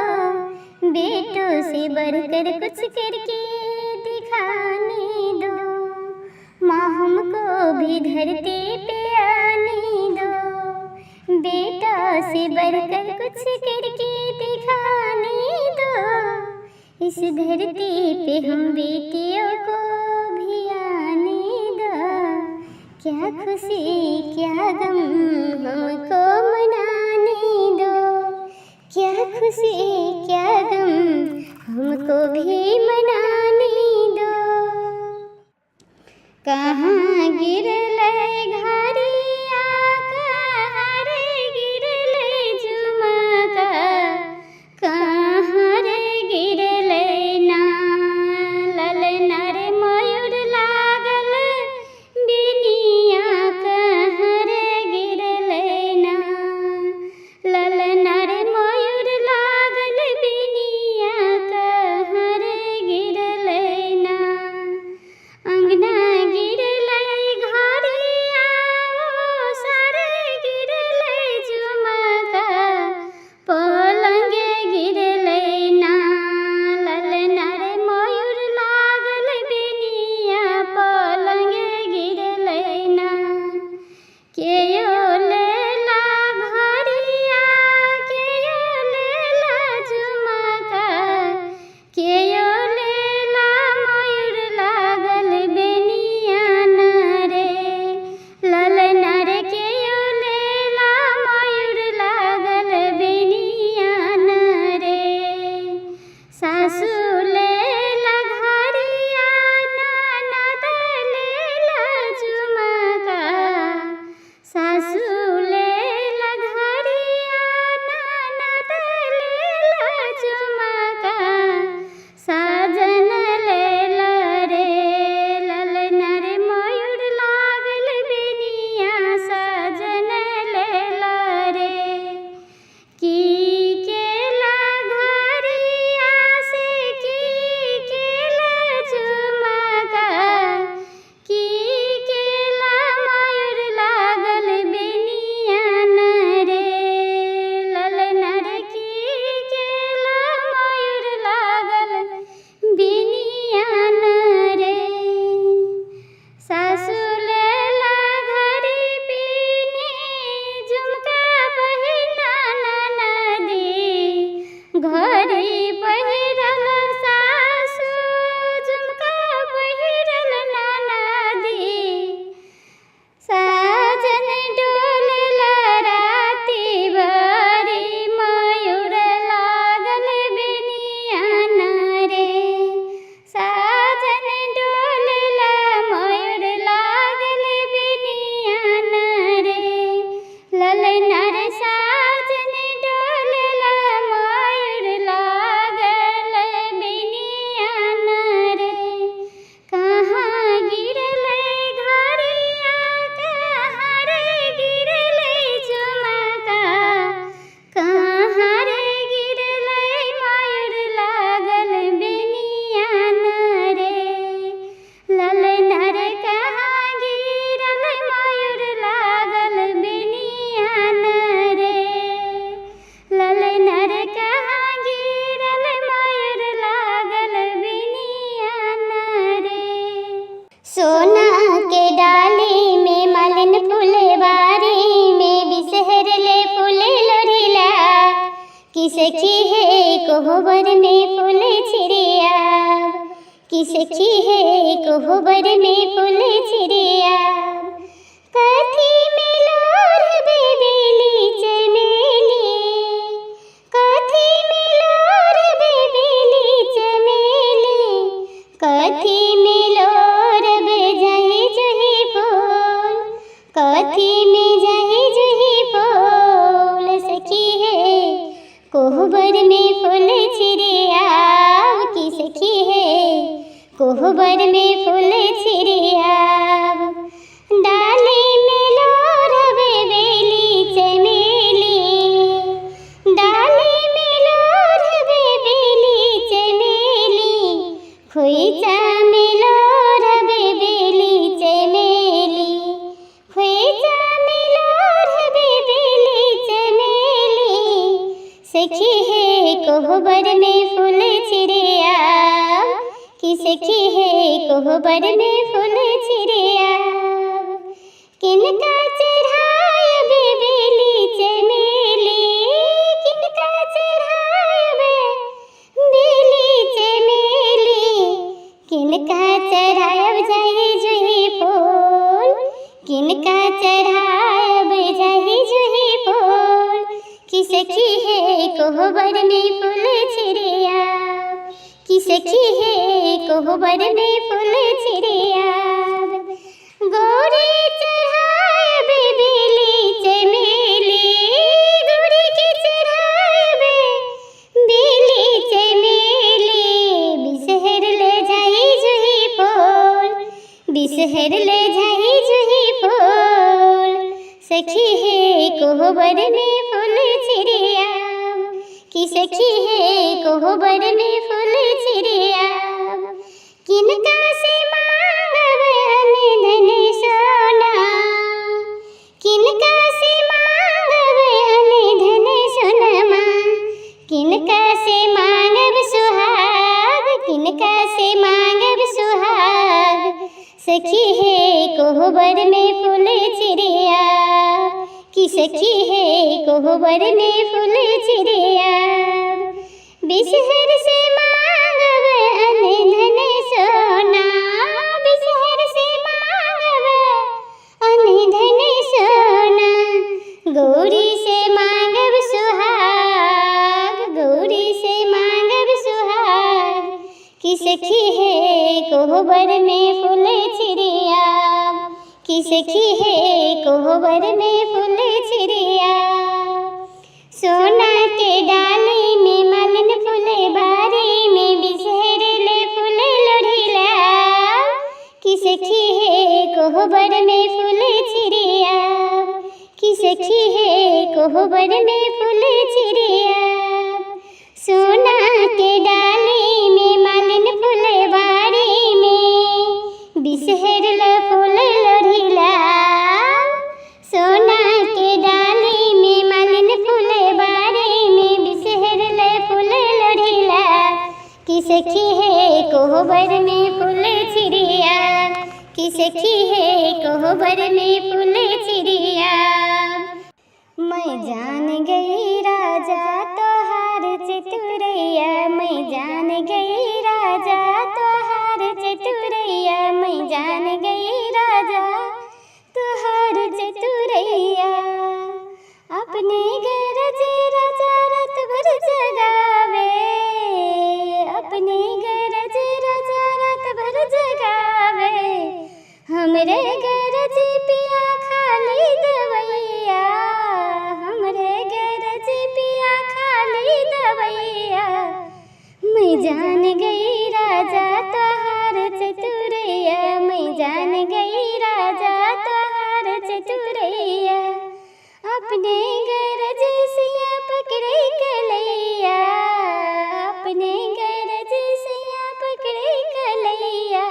बेटों से बढ़कर कुछ करके दिखाने दो। माँ हमको भी धरती पे आने दो, बेटा से बढ़कर कुछ करके दिखाने दो। इस धरती पे हम बेटियों को भी आने दो, क्या खुशी क्या गम हमको मनाने दो, क्या खुशी क्या गम हमको भी मनाने दो। कहाँ गिरले घरिया कहाँ रे गिरले झुमका, कहाँ रे गिरले ना ललना रे मयूर लागल बिनिया, कहाँ रे गिरले ना ललना रे मयूर लागल बिनिया, कहाँ रे गिरले ना। अंगना गिरले घरिया कोहबर में फूल छिड़िया कि सखी है कोहबर में फूल छिड़िया कथी मिलोर बेबेली चमेली कथी मिलोर बेबेली चमेली कथी मिलोर बेजाई जुही फूल कथी में जाई जुही फूल सखी है कोहबर में फूल छिड़िया की सखी है कोहबर में फूल छिड़िया डाली में लोर बेबेली चमेली डाली में लोर बेबेली चमेली खोइचा में लोर बेबेली चमेली खोइचा में लोर बेबेली चमेली सखी है कोहबर में फूल छिड़िया कि सखी है कोहबर में फूल छिड़िया किनका चढ़ाय बेबेली चमेली किनका चढ़ाय बेबेली चमेली किनका चढ़ाय जाई जुही फूल किनका चढ़ाय जाई जुही फूल कि सखी है कोहबर में फूल छिड़िया कि सखी है कोहबर में फूल छिड़िया गौरी चढ़ाय बेबेली चमेली गौरी के चढ़ाय बेबेली चमेली बिसहर ले जाई जुही फूल बिसहर ले जाई जुही फूल सखी है कोहबर में फूल छिड़िया कि सखी है कोहबर में फूल छिड़िया किनका से मांगब धन सोना किनका से मांगब धन सोनमा किनका से मांगब सुहाग किनका से मांगब सुहाग सखी है कोहबर में फूल छिड़िया कि सखी है कोहबर में फूल छिड़िया बिसहर से मांगब धन सोना बिसहर से मांगब धन सोना गौरी से मांगब सुहाग गौरी से मांगब सुहाग कि सखी है कोहबर में फूल छिड़िया कि सखी है कोहबर में फूल छिड़िया सोना के डाली में मालिन फूले बारी में बिसहर ले फूल लोढ़िला कि सखी है कोहबर में फूल छिड़िया कि सखी है कोहबर में फूल छिड़िया सोना के डाली में मालिन फूले बारी में बिसहर ले फूल लोढ़िला सोना के डाली में मालिन फूले बारी में बिसहर ले फूल लोढ़िला कि सखी है कोहबर में फूल छिड़िया कि सखी है कोहबर में फूल छिड़िया मैं जान गई राजा तोहार चतुरैया मैं जान गई राजा तोहार चतुरैया मैं जान गई राजा तोहार चतुरैया अपने गरज राजा रात भर जगावे अपने गरज राजा रात भर जगावे हमरे गरज पिया खाली दवैया हमरे गरज पिया खाली दवैया मैं जान गई राजा तोहार चतुरैया मैं जान गई राजा तोहार चतुरैया अपने गरज सिया पकड़े कलैया अपने गरज सिया पकड़े कलैया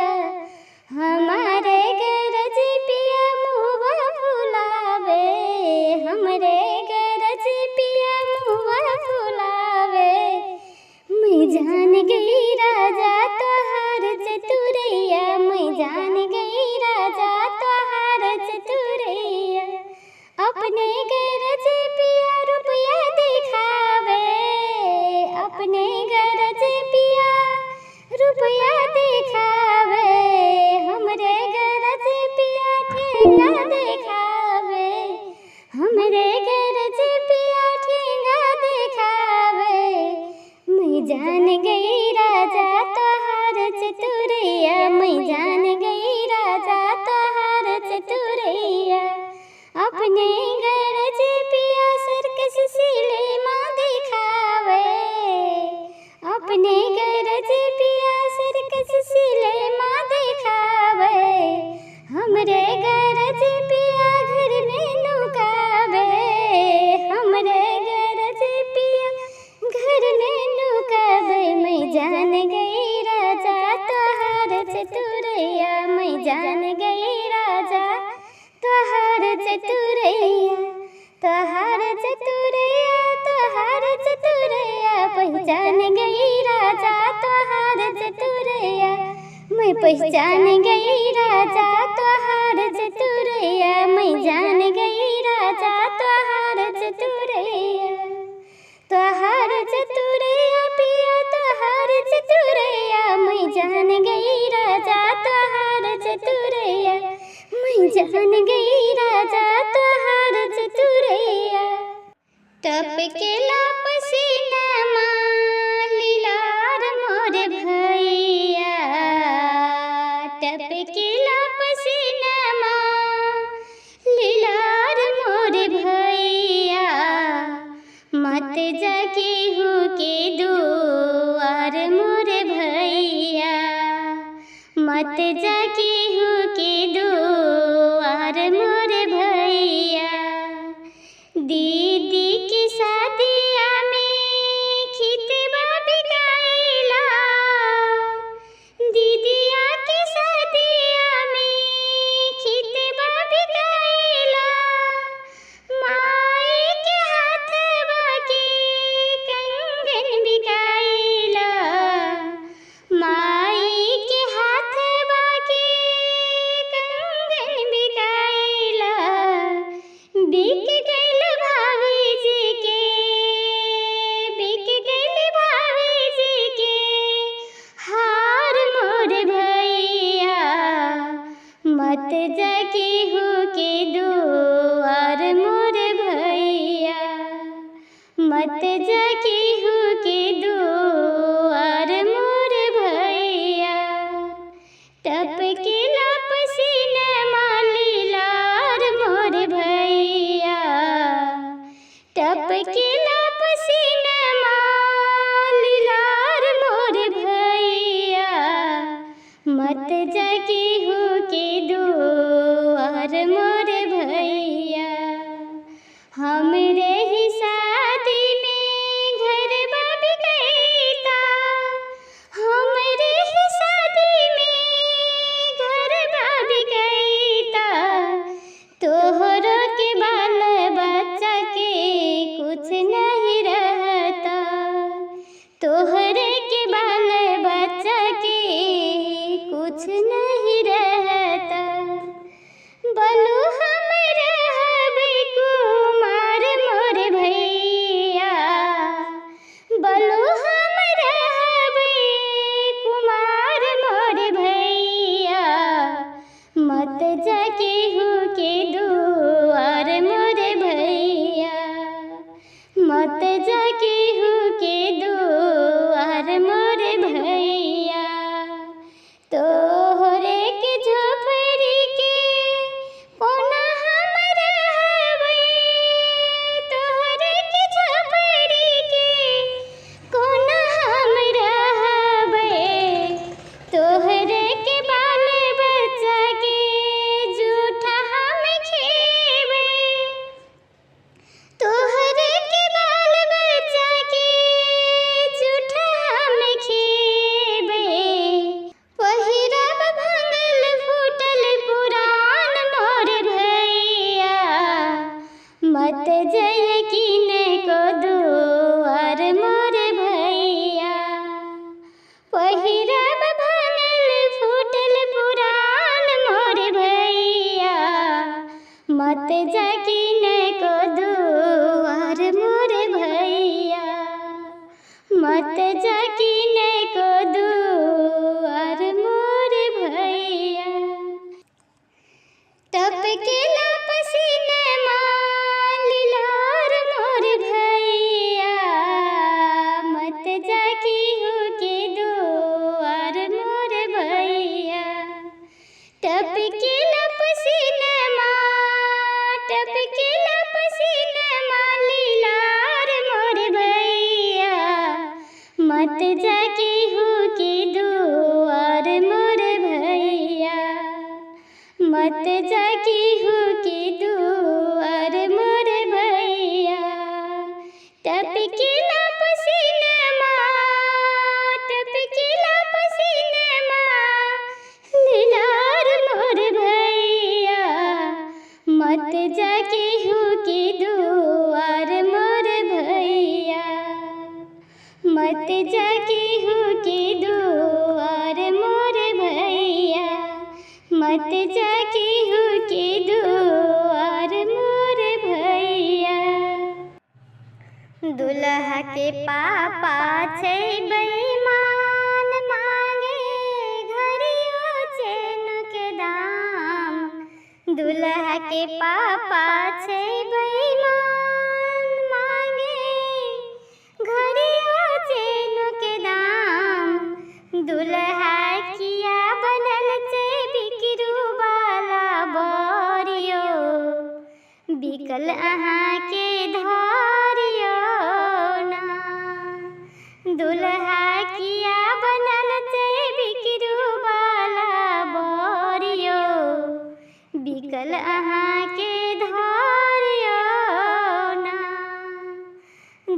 हमारे गरज पिया मुआ फुलावे हमरे गरज पिया मुआ फुलावे मैं जान गई राजा तोहार चतुरैया मैं जान गई राजा तोहार चतुरैया तोहार चतुरैया तोहार चतुरैया पहचान गई राजा तोहार चतुरैया मैं पहचान गई राजा तोहार चतुरैया मैं जान गई राजा तोहार चतुरैया तोहार चतुरैया पिया तोहार चतुरैया मैं जान गई राजा तोहार चतुरैया मैं जान गई राजा तोहार चतुरैया टपकेला पसीनामा लीलार मोर भैया टपकेला पसीनामा लीलार मोर भैया मत जाके हो के दुआर मोर भैया मत जाके हो के दुआर मोर भैया दीदी की शादिया में खितबा बिकाइला दीदिया की शादिया में खितबा बिकाइला माई के हाथवा के कंगन बिकाइला माई के हाथवा के कंगन बिकाइला बिक गइल भाभी जी के बिक गइल भाभी जी के हार मोर भैया मत जाके हो के दुआर मोर भैया मत जाके हो के दुआर मोर भैया टपकेला पसीनामा लीलार मोर भैया टपकेला पसीनामा लीलार मोर भैया मत जाके हो के दुआर मोर भैया हमरे ही शादी में घर बाब गईता हमरे ही शादी में घर बाब गईता तोहरो के बाल बच्चा के कुछ नहीं रहता तोहरे के बाल बच्चा के कुछ नहीं रहता बलू हम रहबे कुमार मोर भैया बलू हम रहबे कुमार मोर भैया मत जाके हो के दुआर मोर भैया मत जाके हो के दुआर मोर भैया तोहरे के झोपड़ी के कोना हम रहबे तोहरे के झोपड़ी के कोना हम रहबे तोहरे के बाल बच्चा के जूठा हम खेबे तोहरे के बाल बच्चा के जूठा हम खेबे पहिरब भंगल फूटल पुरान मोर भैया मत जय किने को दुआर मोर भैया पहिरब भंगल फूटल पुरान मोर भैया मत जा किने को दुआर मोर भैया मत जा किने को दुआर मोर भैया टपकेला पसीनामा लीलार मोर भैया मत जाके हो के दुआर मोर भैया टपकेला पसीनामा लीलार मोर भैया मत जाके हो के दुआर मोर भैया मत जाके हो के दुआर मोर भैया टपकेला पसीनामा लीलार मोर भैया मत जाके हो के दुआर मोर भैया, मत जाके हो के दुआर मोर भैया, मत जाके हो के दुआर मोर भैया। दुल्हा के पापा छै बेईमान, मांगे घड़ियों चैन के दाम। दुल्हा के पापा छै बेईमान, मांगे घड़ियों चैन के दाम। दुल्हा किया बनल छै बिकरू वाला बोरियो, बिकल अहाँ के धारियो ना। दुल्हा किया बनल छै बिकरू वाला बोरियो, बिकल अहाँ के धारियो ना।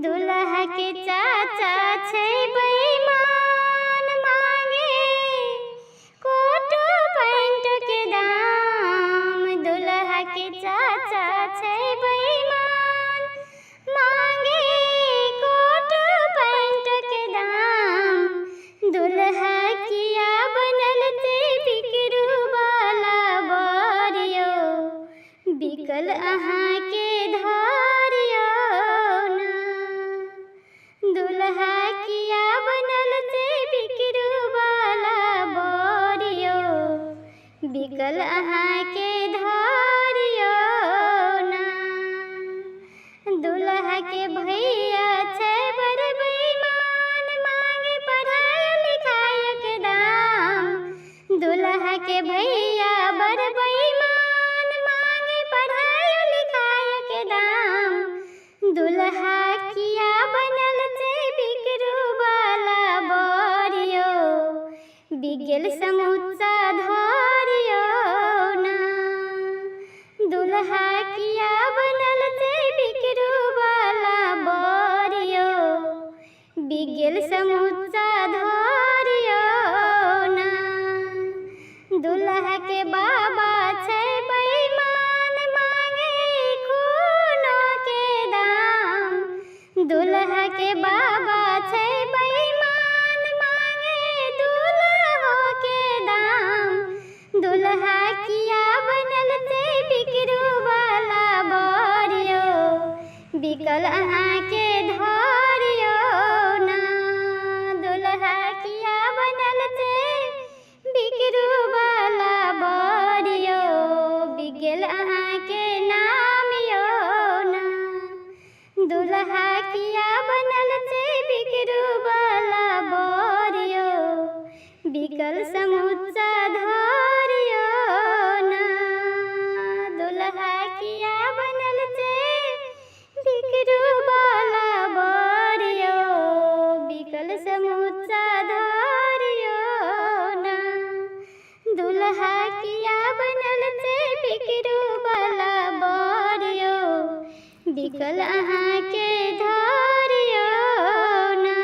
दुल्हा के चाचा छै बेईमान, मांगे कोट पैंट के दाम। दुल्हा के चाचा छै बेईमान, मांगे कोट पैंट के दाम। दुल्हा किया बनल छै बिकरू वाला बोरियो, बिकल अहाँ के धारियो ना। दुल्हा किया बनल छै बिकरू वाला बोरियो, बिकल अहाँ के धारियो ना। दुल्हा के भैया छै बड़ बेईमान, मांगे पढ़ाई लिखाई के दाम। दुल्हा के भैया बड़ बेईमान, मांगे पढ़ाई लिखाई के दाम। दुल्हा किया बनल छै बिकरू वाला बोरियो, बिगल समोसा धारियो ना। दुल्हा किया बनल छै बिकरू वाला बोरियो, बिगल समोसा धारियो ना। दुल्हा के बाबा छै बेईमान, मांगे खूनो के दाम। दुल्हा के बाबा छै बेईमान, मांगे दूल्हो के दाम। दुल्हा किया बनल छै बिकरू वाला बोरियो, बिकल अहाँ के धारियो ना। दुल्हा किया बनल छै बिकरू वाला बोरियो, बिगल अहाँ के नामियो ना। दुल्हा किया बनल छै बिकरू वाला बोरियो, बिकल समोसा धारियो ना। दुल्हा किया बनल छै बिकरू वाला बोरियो, बिकल समोसा धारियो ना। दुल्हा किया बनल छै बिकरू वाला बोरियो, बिकल अहाँ के धारियो ना।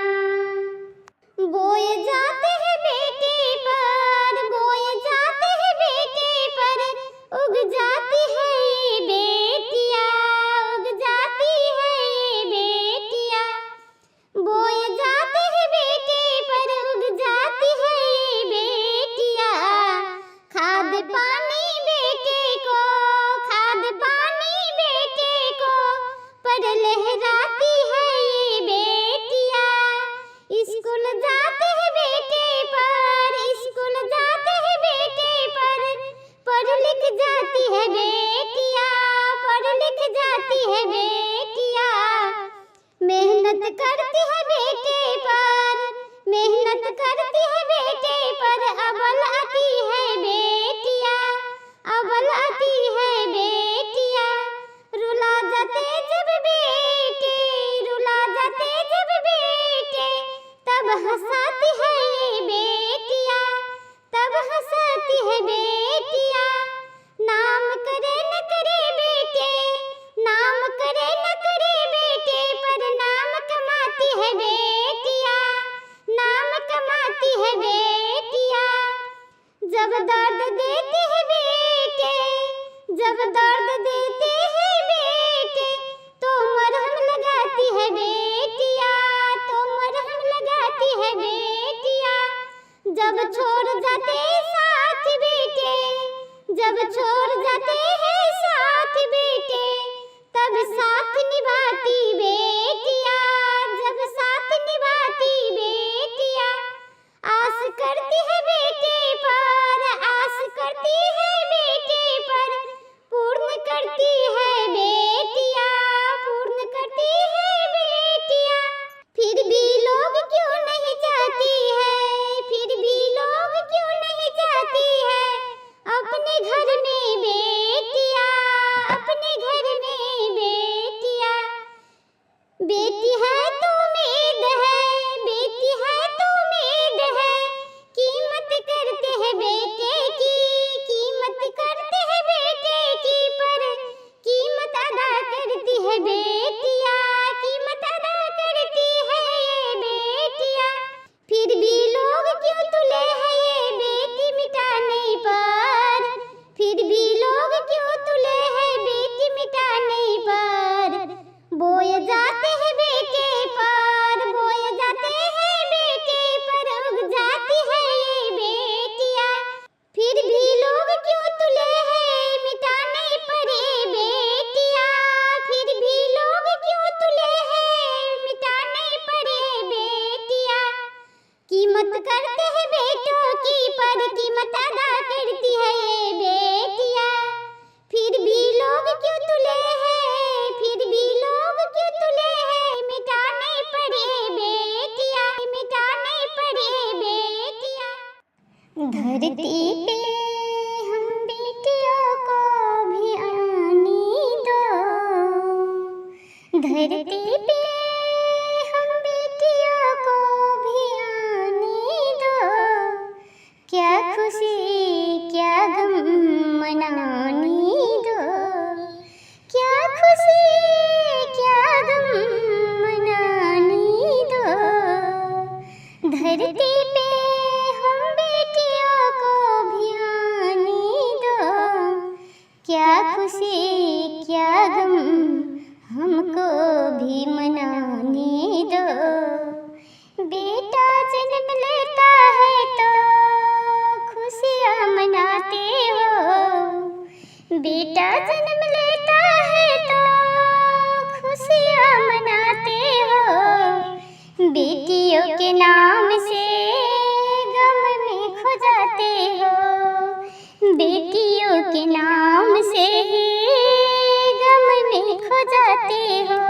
बोए जाते हैं बेटे पर, बोए जाते हैं बेटे पर, उग जाती है ये बेटियां, उग जाती है ये बेटियां। बोए जाते हैं बेटे पर, उग जाती है ये बेटियां। खाद पानी बेटे को, खाद पानी बेटे को, पर लहराती है ये बेटियां। स्कूल जाते हैं बेटे पर, स्कूल जाते हैं बेटे पर, पढ़ लिख जाती है बेटियां, पढ़ लिख जाती है बेटियां। मेहनत करती है बेटे पर, मेहनत करती है बेटे पर, अबल आती है बेटियां, अबल आती है बेटियां। रुला जाते जब बेटे, रुला जाते जब बेटे, तब हंसाती है ये बेटियां, तब हंसाती है बेटियां। नाम करे न करे बेटे, नाम करे न करे बेटे, पर नाम कमाती है बेटियां, नाम कमाती है बेटियां। जब दर्द देते हैं बेटे, जब दर्द देते हैं बेटे तो मरहम लगाती है बेटिया, तो मरहम लगाती है बेटिया। जब छोड़ जाते साथ बेटे, जब छोड़ जाते हैं साथ बेटे, तब साथ निभाती बेटिया, जब साथ निभाती बेटिया। आस करती है बेटे पर, आस करती है बेटे पर, पूर्ण करती है बेटिया, पूर्ण करती है बेटिया। फिर भी लोग क्यों नहीं चाहती है, फिर भी लोग क्यों नहीं चाहती है अपने घर में बेटिया, अपने घर में बेटिया। बेटी है तो उम्मीद है, बेटी है तो उम्मीद है, कीमत करते हैं बेटे की, कीमत करते हैं बेटे की, पर कीमत अदा करती है बेटिया, कीमत अदा करती है ये बेटिया। फिर भी लोग क्यों तुले हैं ये बेटी मिटाने पर, फिर भी लोग क्यों तुले हैं बेटी मिटाने पर। बोए जाते हैं बेटे पर, बोए जाते हैं बेटे पर, उग जाती है ये बेटिया। फिर भी लोग क्यों तुले हैं मिटाने पर ये बेटिया, फिर भी लोग क्यों तुले हैं मिटाने पर ये बेटिया। कीमत करते हैं बेटों की पर कीमत अदा करती है ये बेटिया। फिर भी लोग क्यों तुले हैं, फिर भी लोग क्यों तुले हैं मिटाने पर ये बेटिया, मिटाने पर ये बेटिया। धरती पे हम बेटियों को भी आने दो, धरती पे हम बेटियों को भी आने दो। क्या खुशी क्या गम मनाने दो, क्या खुशी क्या गम मनाने दो। धरती पे हम बेटियों को भी आने दो, क्या खुशी क्या गम हमको भी मनाने दो। बेटा जन्म लेता है तो खुशियाँ मनाते हो, बेटा जन्म लेता है तो खुशियाँ मनाते हो। बेटियों के नाम से गम में खो जाते हो, बेटियों के नाम से ही गम में खो जाते हो।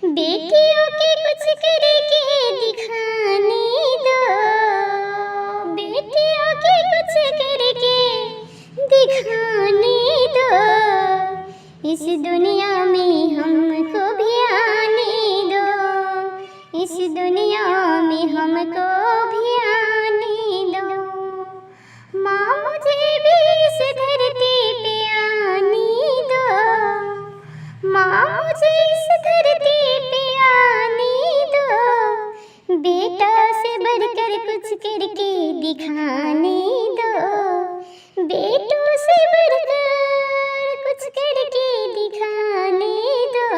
बेटियों के कुछ करके दिखाने दो, बेटियों के कुछ करके दिखाने दो। इस दुनिया में हमको भी आने दो, इस दुनिया में हमको भी आने दो। माँ मुझे भी इस धरती पे आने दो, माँ मुझे इस धरती पे आने दो। बेटा से बढ़कर कुछ करके दिखाने दो, बेटों से बढ़कर कुछ करके दिखाने दो।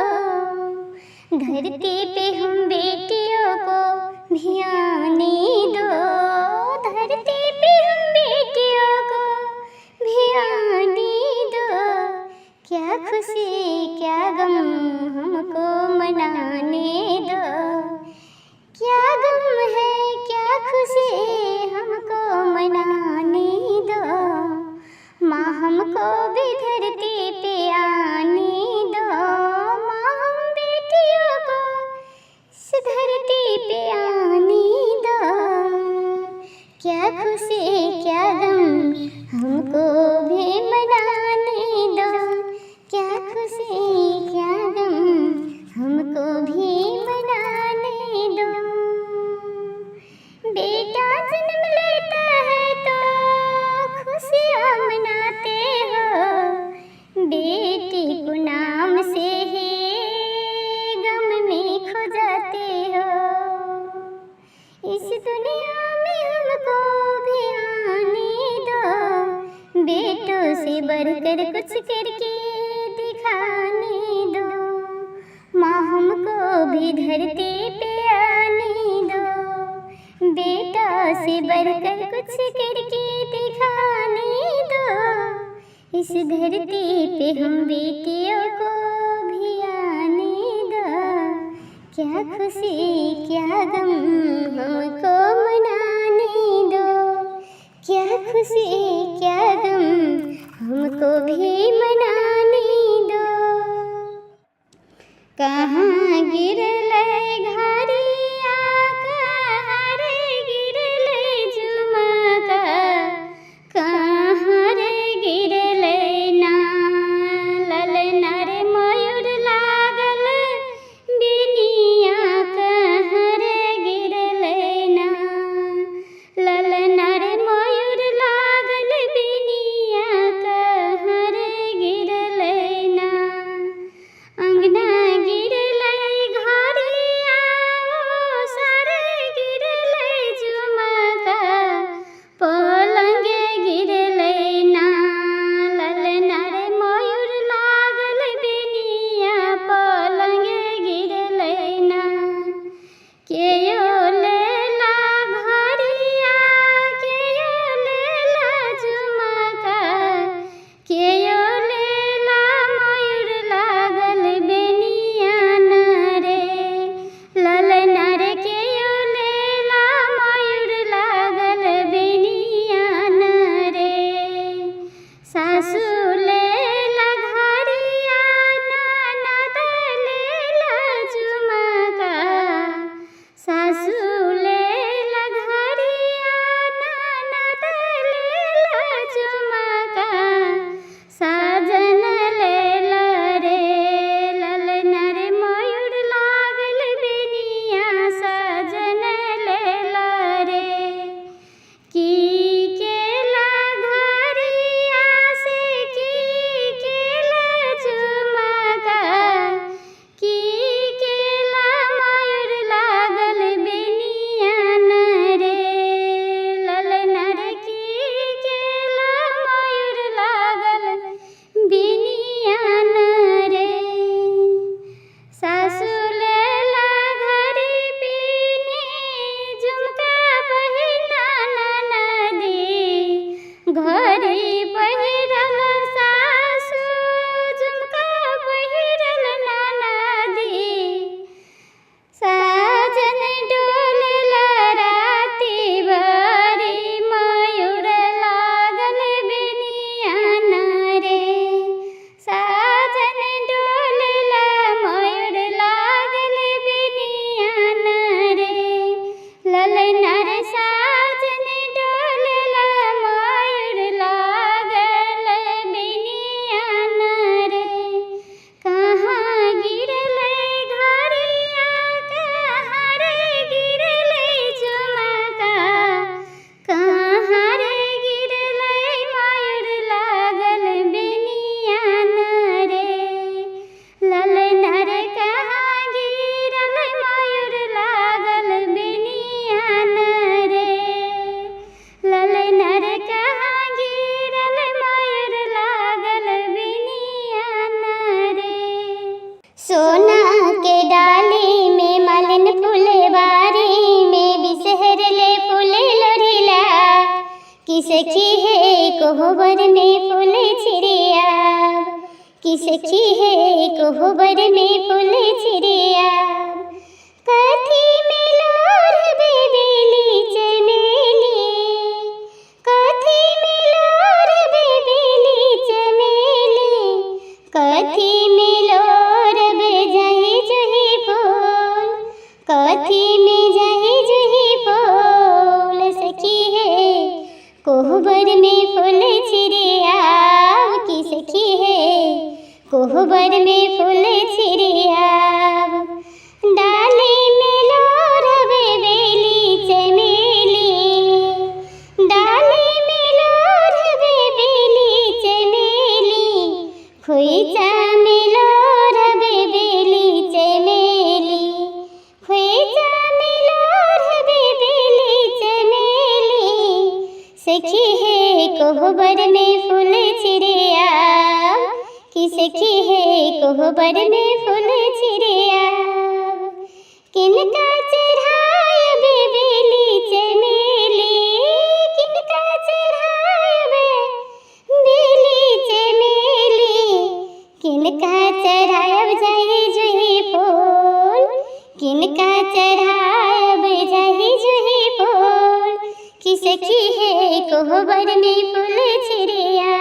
धरती पे हम बेटियों को भी आने दो, धरती पे हम बेटियों को भी आने दो। क्या खुशी क्या गम हमको मनाने दो, क्या गम है क्या खुशी हमको मनाने दो। माँ हमको भी धरती पे आने दो, माँ हम बेटियों को इस धरती पे आने दो। क्या खुशी क्या गम हमको भी मनाने दो, क्या खुशी क्या गम हमको भी मनाने दो। बेटा जन्म लेता है तो खुशियाँ मनाते हो, बेटी को नाम से ही गम में खो जाते हो। इस दुनिया में हमको भी आने दो, बेटों से बढ़ कर कुछ करके दिखाने दो, माँ हमको भी धरती पे आने दो, बेटा से बढ़कर कुछ करके दिखाने दो, इस धरती पे हम बेटियों को भी आने दो, क्या खुशी क्या गम हमको मनाने दो, क्या खुशी क्या गम हमको भी मनाने दो। कहाँ गिरले घरिया कहाँ रे गिरले झुमका, कहाँ रे गिरले ना ललना रे मयूर लागल बिनिया, कहाँ रे गिरले ना ललना रे मयूर लागल बिनिया, कहाँ रे गिरले ना अंगना गिरले घरिया सारे गिरले झुमका, पलंग गिरले ना ललना रे मयूर लागल बिनिया, पलंग गिरले ना केयो लेला घरिया केयो लेला झुमका, केयो लेला मयूर लागल बिनिया न रे ललना रे, केयो लेला मयूर लागल बिनिया न रे, सासू लेला घरिया ननद लेला झुमका, सासू लेला घरिया ननद लेला झुमका, साजन लेला रे ललना रे मयूर लागल बिनिया, साजन लेला रे की केला घरिया से की केला झुमका, की केला मयूर लागल बिनिया न रे ललना रे, की केला मयूर लागल बिनिया न रे, सासू लेला घरी पीने झुमका पहिना ननदी, घरी पहिरल सासू झुमका पहिरल ननदी, साजन डोलल राती भरी मयूर लागल बिनिया न रे, साजन डोलल मयूर लागल बिनिया न रे ललना रे, साजन डोलल मयूर लागल बिनिया न रे, कहाँ गिरले घरिया कहाँ रे गिरले झुमका, कहाँ रे गिरले मयूर लागल बिनिया न रे ललना रे, कहाँ गिरल मयूर लागल बिनिया न रे ललना रे, कहाँ गिरल मयूर लागल बिनिया न रे। सोना के डाली में मलन फुलवारी में बिसहरले फूल लोरिला, कि सखी है कोहबर में फूल छिड़िया, कि सखी है कोहबर में फूल छिड़िया, कथी में लोर बेबेली चमेली, कथी में लोर बेबेली चमेली, कथी में लोर बेजाई जुही फूल, कथी में जाई जुही फूल, सखी है कोहबर में फूल छिड़िया, की सखी है कोहबर में फूल छिड़िया, डाली में लोर बेबेली चमेली, डाली में लोर बेबेली चमेली, खोइचा में लोर बेबेली चमेली, खोइचा में लोर बेबेली चमेली, सखी है कोहबर में फूल छिड़िया। सखी है कोहबर में फूल छिड़िया किनका चढ़ाए बेली चमेली किनका चढ़ाए बेली चमेली किनका चढ़ाए जाई जुही फूल किनका चढ़ाए जाई जुही फूल कि सखी है कोहबर में फूल छिड़िया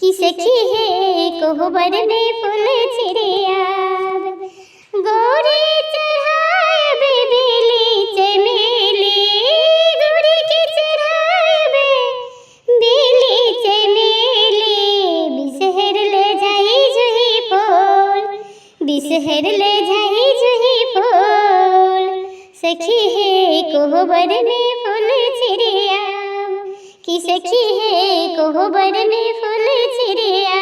कि सखी है कोहबर में फूल छिड़िया गौरी चढ़ाए बेली चमेली गौरी की चढ़ाए बेली चमेली बिसहर ले जाई जुही फूल बिसहर ले जाई जुही फूल सखी है कोहबर में फूल छिड़िया कि सखी है कोहबर में फूल छिड़िया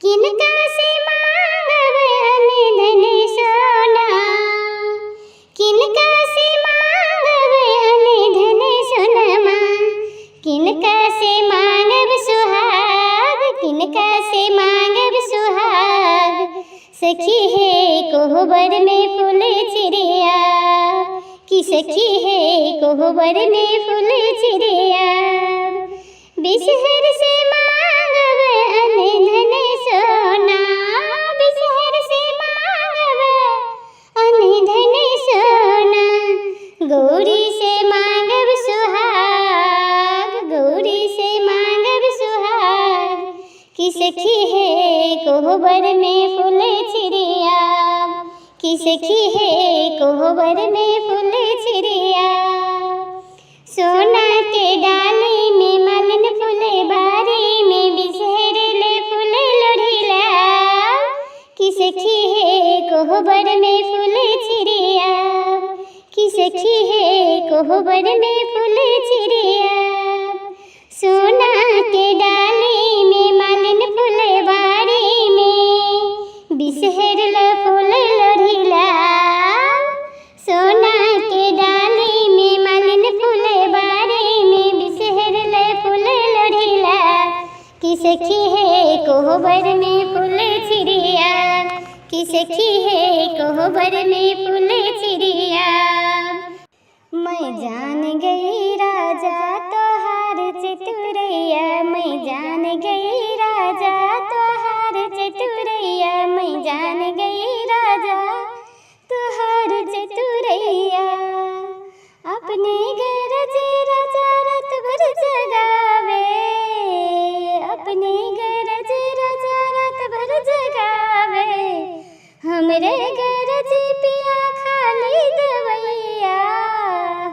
किनका से मांगब धन सोना किनका से मांगब धन सोनमा किनका से मांगब सुहाग किनका से मांगब सुहाग सखी है कोहबर में फूल छिड़िया कि सखी है कोहबर में फूल छिड़िया बिसहर से मांगब धन सोना बिसहर से मांगब धन सोना गौरी से मांगब सुहाग गौरी से मांगब सुहाग कि सखी है कोहबर में फूल छिड़िया कि सखी है कोहबर में फूल छिड़िया सोना के डाली में मलन फूले बारी में बिसहर ले फूल लोढ़िला कि सखी है कोहबर में फूल छिड़िया कि सखी है कोहबर में फूल छिड़िया सोना के डाली में मलन फूले बारी में बिसहर ले फूल लोढ़िला सोना के डाली में मलन फूले बारी में बिसहर ले फूल लोढ़िला कि सखी है कोहबर में फूल छिड़िया कि सखी है कोहबर में फूल छिड़िया मैं जान गई राजा तोहार चतुरैया मैं जान गई राजा तोहार चतुरैया मैं जान गई राजा तोहार चतुरैया अपने गरज राजा रात भर जगावे अपने गरज राजा रात भर जगावे हमरे गरज पिया खाली दवैया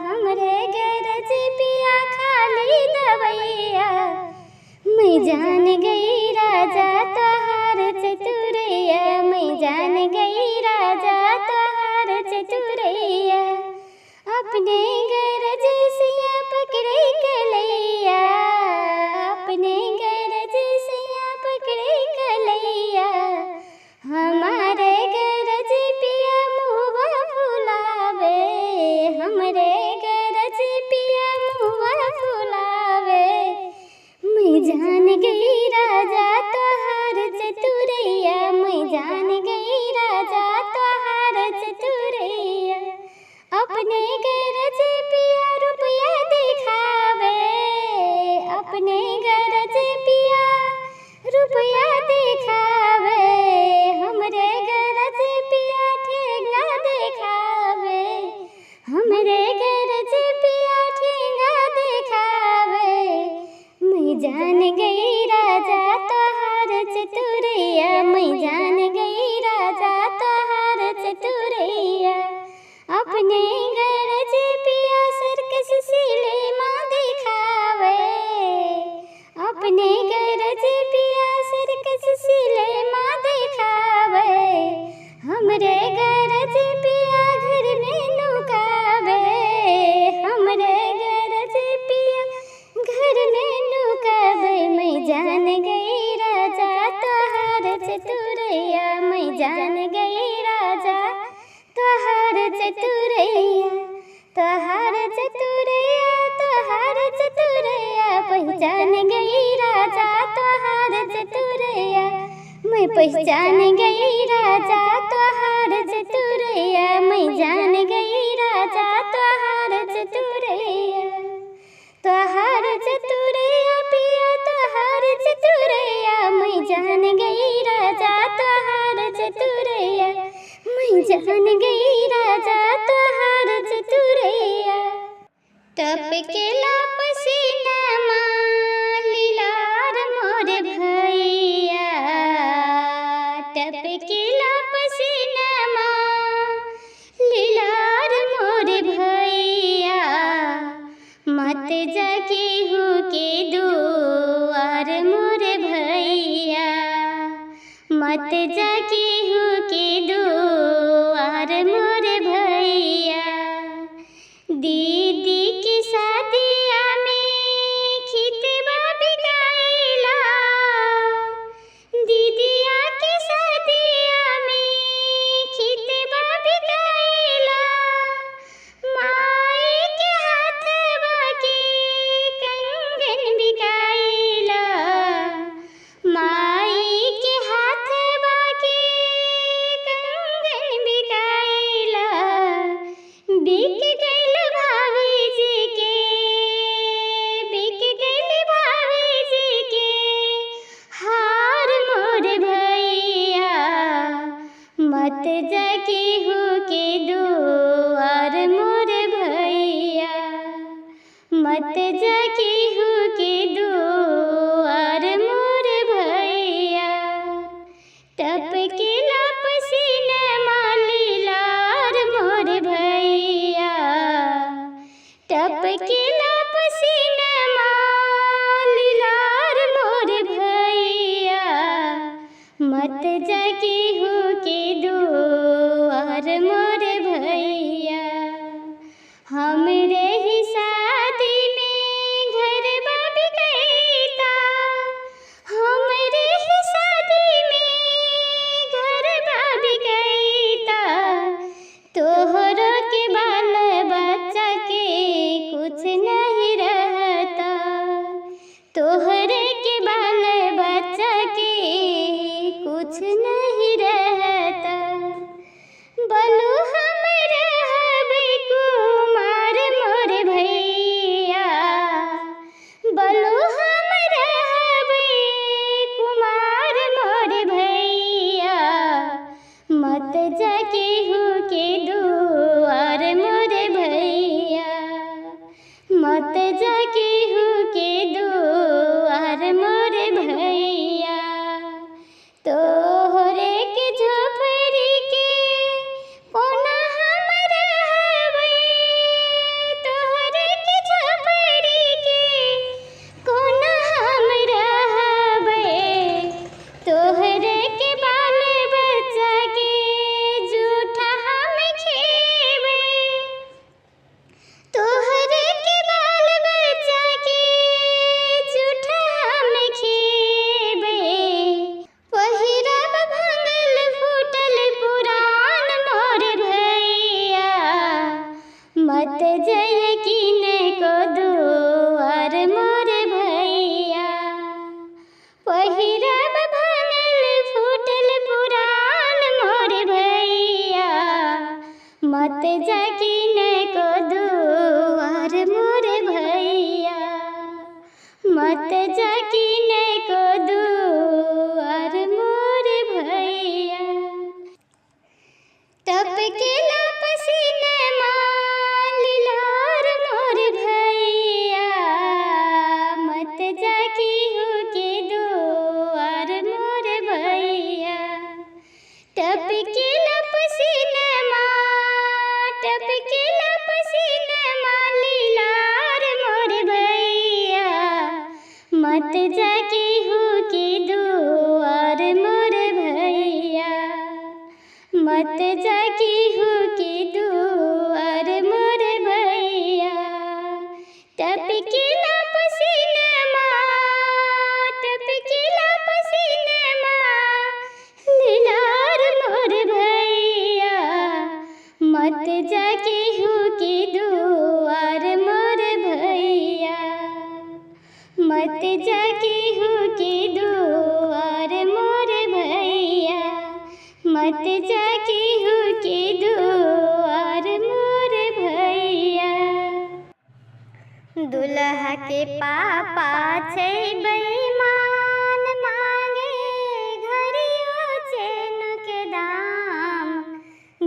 हमरे गरज पिया खाली दवैया मैं जान गई राजा तोहार चतुरैया मैं जान गई राजा तोहार चतुरैया अपने गरज सिया पकड़े कलैया अपने गरज सिया पकड़े कलैया हमारे गरज पिया मुआ फुलावे हमरे गरज पिया मुआ फुलावे मैं जान गई राजा तोहार चतुरैया मैं जान गई राजा तोहार चतुरैया अपने गरज पिया रुपया दिखावे अपने गरज पिया रुपया दिखावे हमरे गरज पिया ठेंगा दिखावे हमरे गरज पिया ठेंगा दिखावे मैं जान गई राजा तोहार चतुरैया मैं जान गई राजा तोहार चतुरैया अपने गरज पिया सर्कस सिनेमा दिखावे अपने गरज पिया सर्कस सिनेमा दिखावे हमरे गरज पिया घर में नुकावे हमरे गरज पिया घर में नुकावे मैं जान गई राजा तोहार चतुरैया मैं जान गई राजा तोहार चतुरैया तोहार चतुरैया तोहार चतुरैया पहचान गई राजा तोहार चतुरैया मैं पहचान गई राजा तोहार चतुरैया, मैं जान गई राजा तोहार चतुरैया, तोहार चतुरैया पिया तोहार चतुरैया, मैं जान गई राजा तोहार चतुरैया, मैं जान गई राजा तोहार चतुरैया। टपकेला पसीनामा लीलार मोर भैया, टपकेला पसीनामा लीलार मोर भैया, मत जाके हो के दुआर मोर भैया, मत जाके हो के दुआर मोर भैया। दीदी की शादिया में खितबा बिकाइला, दीदिया की शादिया में खितबा बिकाइला, माई के हाथवा के कंगन बिकाइला, माई के हाथवा के कंगन बिकाइला, बिक गइल भाभी जी के, बिक गइल भाभी जी के हार मोर भैया, मत जाके हो के दुआर मोर भैया, मत जाके हो के दुआर मोर भैया। टपकेला पसीनामा लीलार मोर भैया, टपकेला पसीनामा लीलार मोर भैया, मत जाके हो के दुआर मोर भैया। हमरे ही शादी में घरबा बिकैता, हमरे ही शादी में घरबा बिकैता, तोहरो के बाल बच्चा के कुछ नहीं रहता, तोहरे के बाल बच्चा के कुछ नहीं रहता। बोलू हम रहबे कुमार मोर भैया, बोलू हम रहबे कुमार मोर भैया, मत जाके हो के दुआर मोर भैया, मत जाके हो के दुआर मोर भैया। तोहरे के झोपड़ी के कोना हम रहबे, तोहरे के झोपड़ी के कोना हम रहबे, तोहरे के बाल बच्चा के जूठा हम खेबे, तोहरे के बाल बच्चा के जूठा हम खेबे। पहिरब भंगल फूटल पुरान मोर भैया, मत जय किने को दुआर मोर भैया, पहिरब भंगल फूटल पुरान मोर भैया, मत जा किने को दुआर मोर भैया, मत जा किने को दुआर मोर भैया। टपकेला पसीनामा लीलार मोर भैया, मत जाके हो के दुआर मोर भैया। टपकेला पसीनामा, टपकेला पसीनामा लीलार मोर भैया, मत जाके हो के दुआर मोर भैया, मत जाके हो के दुआर मोर भैया। टपकेला पसीनामा, टपकेला पसीनामा लीलार मोर भैया, मत जाके हो के दुआर मोर भैया, मत जाके हो के दुआर मोर भैया। मत जाके हो के दुआर मोर भैया। दुल्हा के पापा छै बेईमान, मांगे घड़ियों चैन के दाम।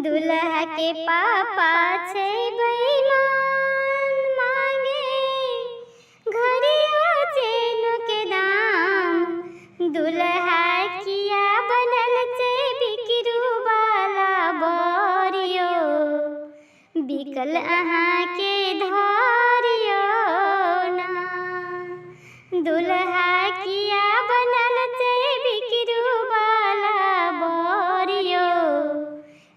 दुल्हा के पापा छै बेईमान, मांगे घड़ियों चैन के दाम। दुल्हा किया बनल छै बिकरू वाला बोरियो, बिकल अहाँ के धरियो ना। दुल्हा किया बनल छै बिकरू वाला बोरियो,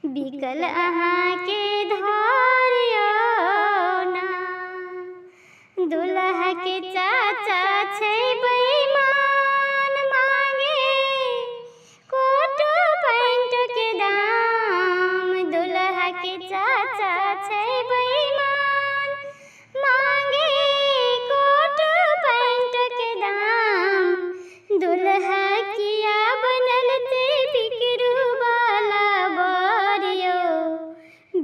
बिकल अहाँ के धरियो ना। दुल्हा के चाचा छै बेईमान, मांगे कोट पैंट के दाम। दुल्हा के चाचा छै बेईमान, मांगे कोट पैंट के दाम। दुल्हा किया बनल छै बिकरू वाला बोरियो,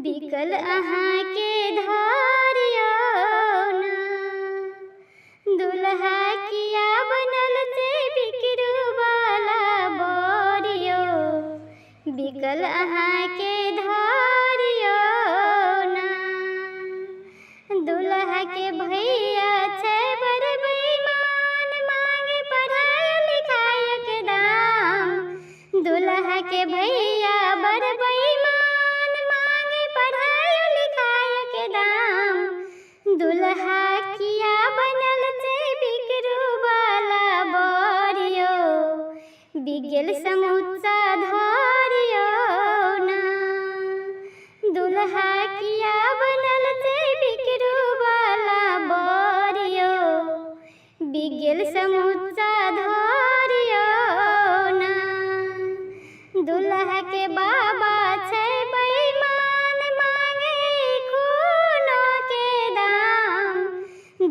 बिकल अहाँ के धरियो ना। दुल्हा किया बनल छै बिकरू वाला बोरियो, बिकल अहाँ के धरियो ना। दुल्हा के भैया छै बड़ बेईमान, मांगे पढ़ाई लिखाई के दाम। दुल्हा के भैया बड़ बेईमान, मांगे पढ़ाई लिखाई के दाम। दुल्हा किया बनल छै बिकरू वाला बोरियो, बिगल समोसा धरियो ना। दुल्हा किया बनल छै बिकरू वाला बोरियो, बिगल समोसा धरियो ना। दुल्हा के बाबा छै बेईमान, मांगे खूनो के दाम।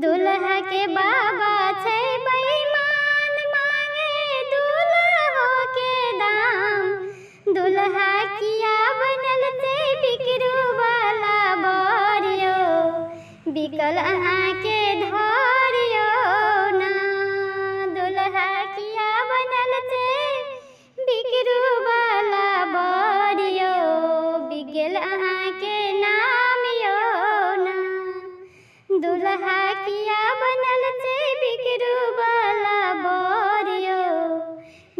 दुल्हा के बाबा छै बेईमान, मांगे दूल्हो के दाम। दुल्हा किया बनल छै बिकरू वाला बोरियो, बिकल अहाँ के धरियो ना। दुल्हा किया बनल छै बिकरू वाला बोरियो, बिगल अहाँ के नामियो ना। दुल्हा किया बनल छै बिकरू वाला बोरियो,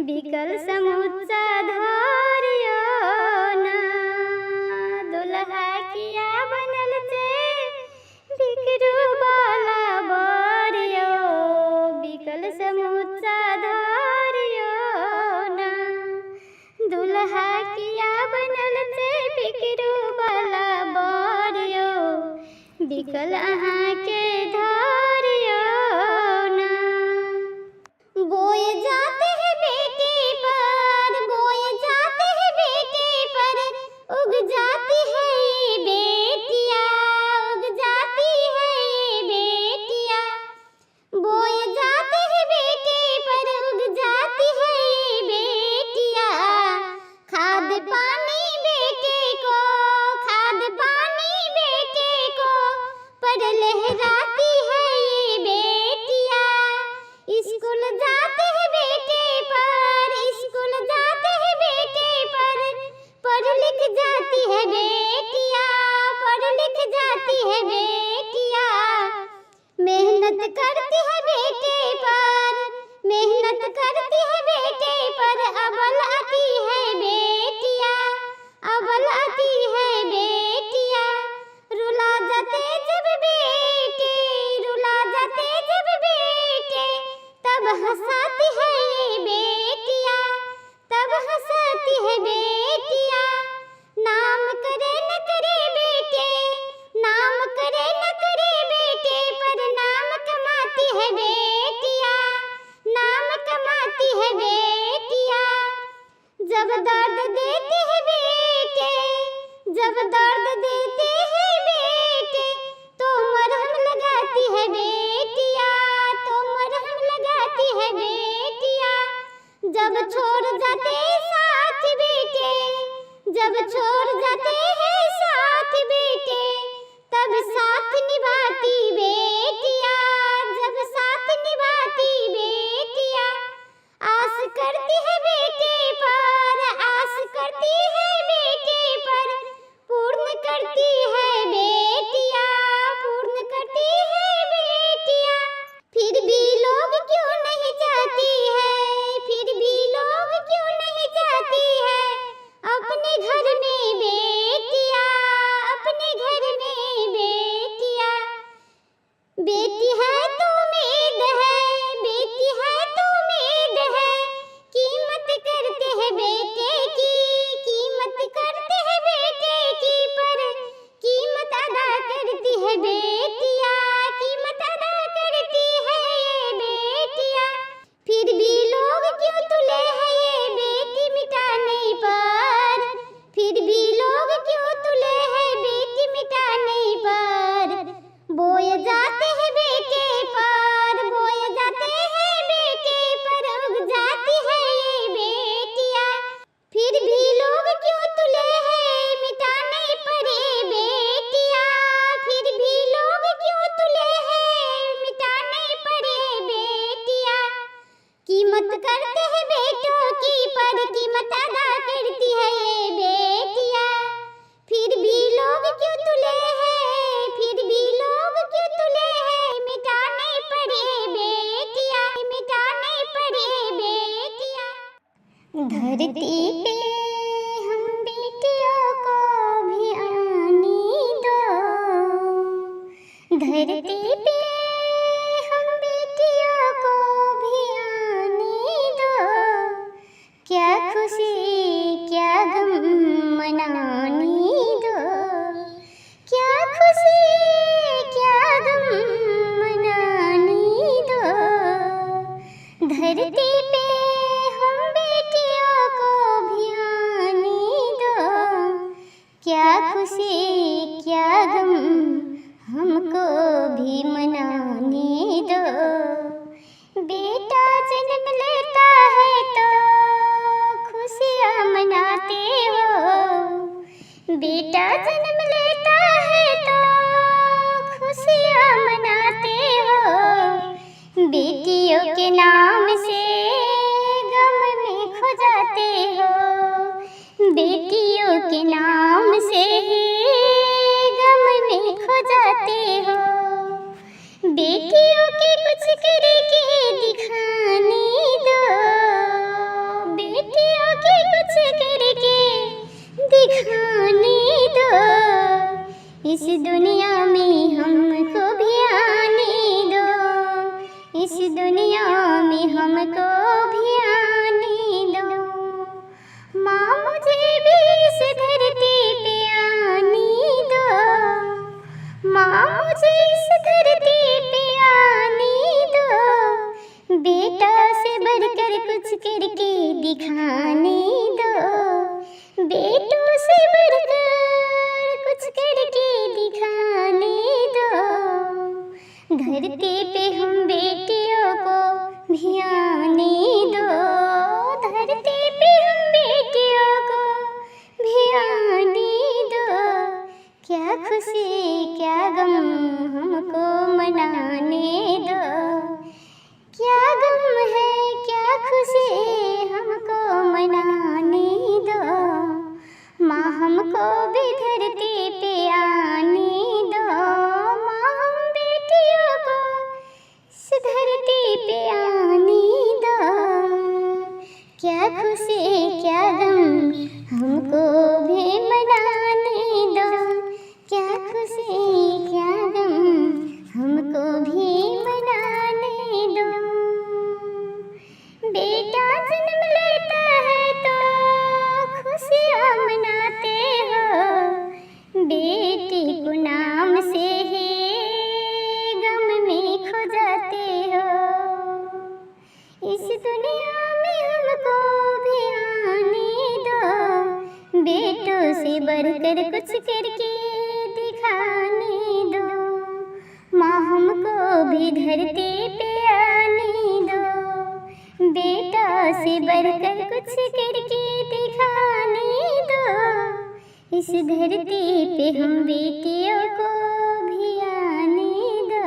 बिकल समोसा धरियो ना। दुल्हा किया बनल छै बिकरू वाला बोरियो, बिकल समोसा धरियो ना। दुल्हा किया बनल छै बिकरू वाला बोरियो, बिकल अहाँ के धरियो ना। बोए जाते हैं बेटे पर, बोए जाते हैं बेटे पर, उग जाती है ये बेटिया, उग जाती है ये बेटिया। बोए जाते हैं बेटे पर, उग जाती है ये बेटिया। खाद पानी बेटे को, खाद पानी बेटे को, पर लहराती है ये बेटिया। स्कूल जाते हैं बेटे पर, स्कूल जाते हैं बेटे पर, पढ़ लिख जाती है बेटिया, पढ़ लिख जाती है बेटिया। मेहनत करती है बेटे पर, मेहनत करती है बेटे पर, अव्वल आती है बेटिया, अव्वल आती है बेटिया। रुला जाते जब बेटे, रुला जाते जब बेटे, तब हंसाती है ये बेटिया, तब हंसाती है बेटिया। नाम करे न करे बेटे, नाम करे न करे बेटे, पर नाम कमाती है बेटिया, नाम कमाती है बेटिया। जब दर्द देते हैं बेटे, जब दर्द देते हैं बेटे, तो मरहम लगाती है बेटिया, तो मरहम लगाती है बेटिया। जब छोड़ जाते साथ बेटे, जब छोड़ जाते हैं साथ बेटे तब साथ निभाती बेटियां, जब साथ निभाती बेटियां। आस करती है बेटे पर, आस करती है बेटे पर, पूर्ण करती है बेटियां, पूर्ण करती है बेटियां। फिर भी लोग क्यों नहीं चाहती है, फिर भी लोग क्यों नहीं चाहती है अपने घर में बेटियां, अपने घर में बेटियां। बेटी है तो उम्मीद है, बेटी है तो उम्मीद है, कीमत करते हैं बेटे की, कीमत करते हैं बेटे की, पर कीमत अदा करती है बेटियां, कीमत अदा करती है ये बेटियां। फिर भी लोग क्यों तुले हैं ये बेटी मिटाने पर, फिर भी लोग क्यों तुले हैं बेटी मिटाने पर। बोए जाते हैं बेटे पर, बोए जाते हैं बेटे पर, उग जाती है ये बेटियां। फिर भी लोग क्यों तुले हैं मिटाने पर ये बेटियां, फिर भी लोग क्यों तुले हैं मिटाने पर ये बेटियां। कीमत करते हैं बेटों की पर कीमत अदा करती है ये बेटियां। फिर भी लोग क्यों तुले हैं, फिर भी लोग क्यों तुले हैं मिटाने पर ये बेटियां, मिटाने पर ये बेटियां। धरती पे हम बेटियों को भी आने दो, धरती पे हम बेटियों को भी आने दो। क्या खुशी क्या गम मनाने दो, क्या खुशी क्या गम मनाने दो। धरती पे हम बेटियों को भी आने दो, क्या खुशी क्या गम हमको भी मनाने दो। बेटा जन्म लेता है तो खुशियाँ मनाते हो, बेटा जन्म लेता है तो खुशियाँ मनाते हो। बेटियों के नाम से गम में खो जाते हो, बेटियों के नाम से गम में खो जाते हो। बेटियों के कुछ करके दिखाने दो, बेटियों के कुछ करके दिखाने दो। इस दुनिया में हमको भी आने दो, इस दुनिया में हमको भी आने दो। माँ मुझे भी इस धरती पे आने दो, माँ मुझे इस धरती पे आने दो। बेटा से बढ़कर कुछ करके दिखाने दो, बेटों से बढ़कर कुछ करके दिखाने दो। धरती पे हम बेटियों को भी आने दो, धरती पे हम बेटियों को भी आने दो। क्या खुशी क्या गम हमको मनाने दो, क्या गम है क्या खुशी हमको मनाने दो। माँ हमको भी धरती पे आने दो, माँ हम बेटियों को इस धरती पे आने दो। क्या खुशी क्या गम हमको भी मनाने दो, क्या खुशी क्या गम हमको भी मनाने दो। बेटा जन्म लेता है तो खुशियाँ मनाते हो, बेटी को नाम से ही गम में खो जाते हो। इस दुनिया में हमको भी आने दो, बेटों से बढ़कर कुछ करके दिखाने दो। माँ हमको भी धरती पे आने दो, बेटा से बढ़कर कुछ करके दिखाने दो। इस धरती पे हम बेटियों को भी आने दो,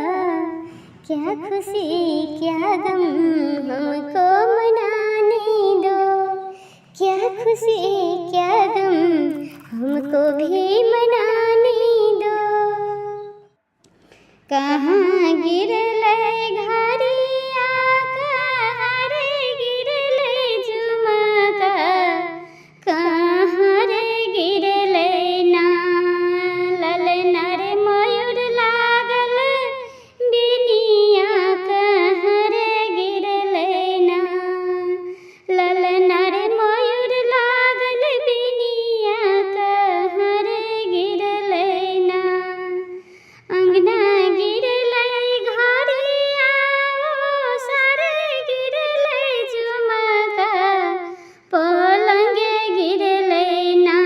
क्या खुशी क्या गम हमको मनाने दो, क्या खुशी क्या गम हमको भी मनाने दो। कहाँ गिरले घरिया कहाँ रे गिरले झुमका, कहाँ रे गिरले ना ललना रे मयूर लागल बिनिया, कहाँ रे गिरले ना ललना रे मयूर लागल बिनिया, कहाँ रे गिरले ना अंगना गिरले घरिया सारे गिरले झुमका, पलंगे गिरले ना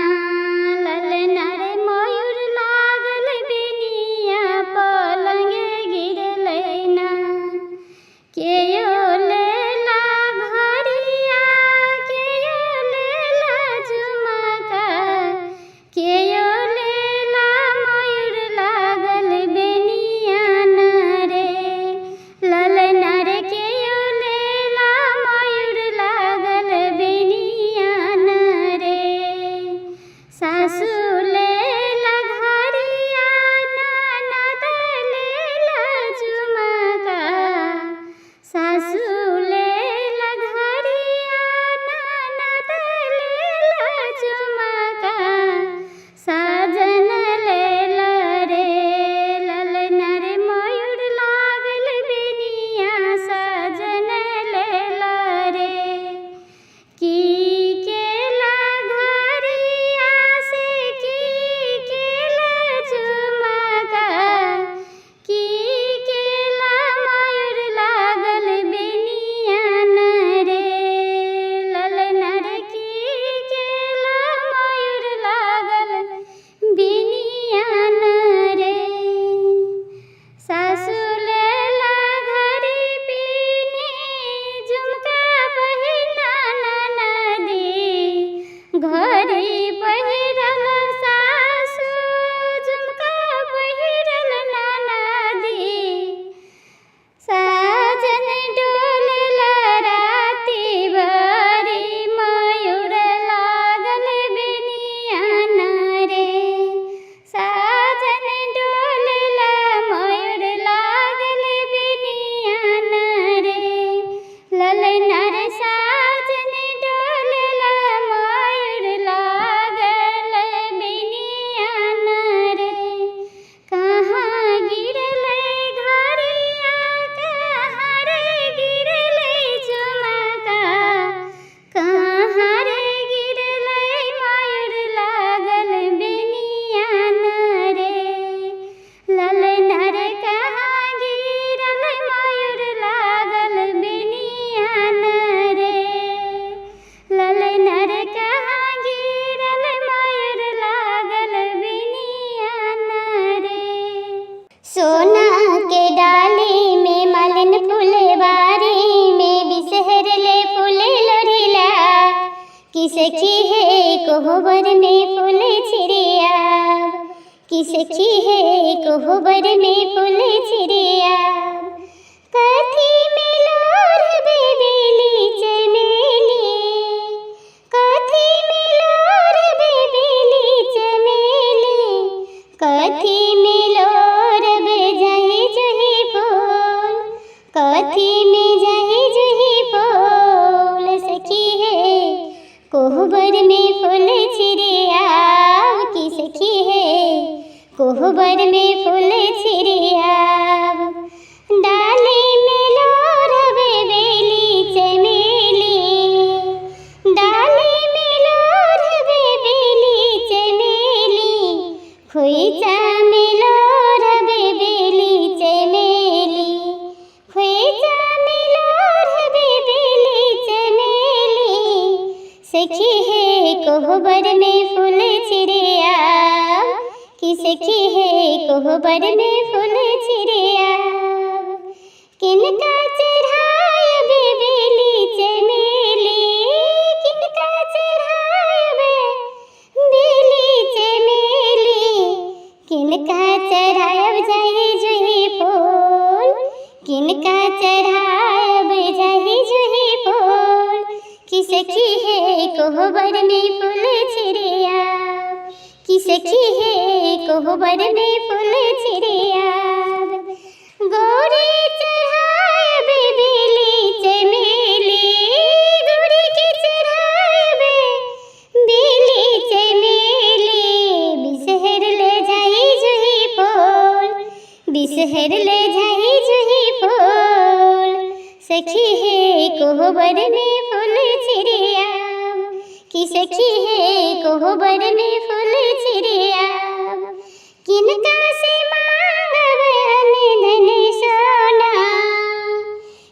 ललना रे मयूर लागल बिनिया, पलंगे गिरले ना केयो लेला घरिया केयो लेला झुमका, केयो लेला मयूर लागल बिनिया न रे ललना रे, केयो लेला मयूर लागल बिनिया न रे। सासू लेला घरिया ननद लेला झुमका, सासू लेला घरिया ननद लेला झुमका, साजन लेला रे ललना रे मयूर लागल बिनिया, साजन लेला रे। की केला घरिया से की केला झुमका, की केला मयूर लागल बिनिया न रे ललना रे, की केला मयूर लागल बिनिया न रे। सासू लेला घरी पीनी झुमका पहिना ननदी, घरी पहिरल सासू झुमका पहिरल ननदी, साजन डोलला राती भरी मयूर लागल बिनिया न रे, साजन डोलला मयूर लागल बिनिया न रे ललना रे, साजन डोलला मयूर लागल बिनिया न रे। कहाँ गिरले घरिया कहाँ रे गिरले झुमका, कहाँ रे गिरले मयूर लागल बिनिया न रे ललना रे, कहाँ गिरल मयूर लागल बिनिया न रे ललना रे, कहाँ गिरल मयूर लागल बिनिया न रे। सोना के डाली में मालिन फुलवारी में बिसहरले फूल लोरिला, कि सखी है कोहबर में फूल छिड़िया, कि सखी है कोहबर में फूल छिड़िया। कथी मिलोर बेबेली चमेली, कथी मिलोर बेबेली चमेली, कथी मिलोर बेजाई जही फूल, कथी में जाई जही फूल, सखी है कोहबर में फूल छिड़िया, की सखी है कोहबर में फूल छिड़िया। डाली में लोर बेबेली चमेली, डाली में लोर बेबेली चमेली, खोइचा में लोर बेबेली चमेली, खोइचा में लोर बेबेली चमेली, सखी है कोहबर में फूल छिड़िया, की सखी है कोहबर में फूल छिड़िया। किनका चढ़ाय बेबेली चमेली, किनका चढ़ाय बेबेली चमेली, सखी है कोहबर में फूल छिड़िया, कि सखी है कोहबर में फूल छिड़िया। गौरी चढ़ाए बेली चमेली, गौरी के चढ़ाए बेली चमेली, बिसहर ले जाई जुही फूल, बिसहर ले जाई जुही फूल। सखी है कोहबर में फूल छिड़िया, कि सखी है कोहबर में फूल छिड़िया। किनका से मांगब धन सोना,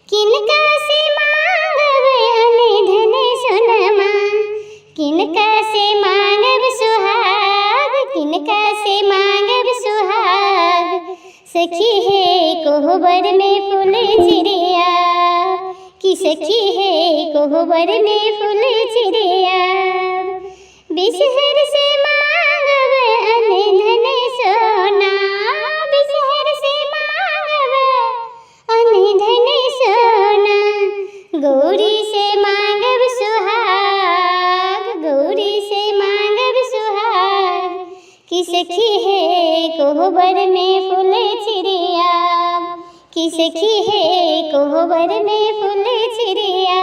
किनका से मांगब धन सोनमा, किनका से मांगब सुहाग, किनका से मांगब सुहाग। सखी है कोहबर में फूल छिड़िया, कि सखी है कोहबर में फूल छिड़िया। बिसहर से मांगब धन सोना, बिसहर से मांगब धन सोना। गौरी से मांगब सुहाग, गौरी से मांगब सुहाग। कि सखी है कोहबर में फूल छिड़िया, कि सखी है कोहबर में फूल छिड़िया।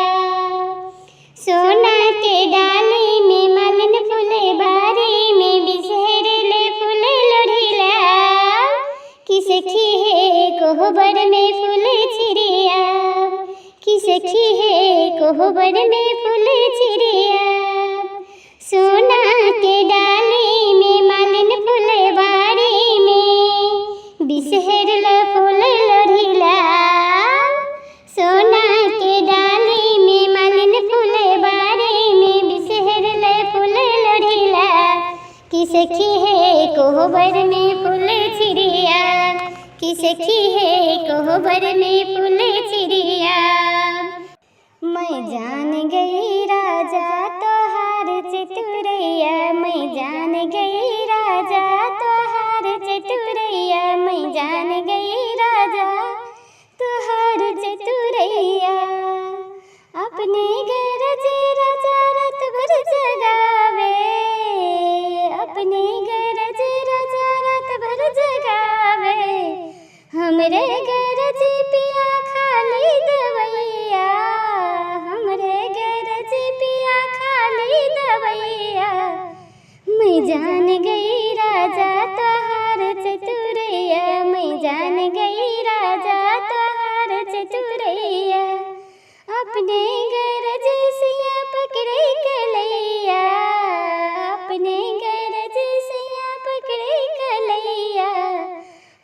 सोना के डाली में मालिन फूले बारी में, बिसहर ले फूल लोढ़िला। कि सखी है कोहबर में फूल छिड़िया, कि सखी है कोहबर में फूल छिड़िया। सोना के डाली में मालिन फूले बारी में, बिसहर ले फूल लोढ़िला। सोना के डाली में मालिन फूले बारी में, बिसहर ले फूल लोढ़िला। कि सखी है कोहबर में फूल छिड़िया, कि सखी है कोहबर में फूल छिड़िया। मैं जान गई राजा तोहार चतुरैया, मैं जान गई राजा तोहार चतुरैया, मैं जान गई राजा तोहार चतुरैया। अपने घर जे राजा रात भर जगावे, अपने घर जे राजा रात भर जगावे। हमरे घर जे पिया खाली दवैया, हमरे घर जे पिया खाली दवैया। मैं जान गई राजा तोहार चतुरैया, मैं जान गई राजा तोहार चतुरैया। अपने घर जैसिया पकड़े कलैया, अपने घर जैसिया पकड़े कलैया।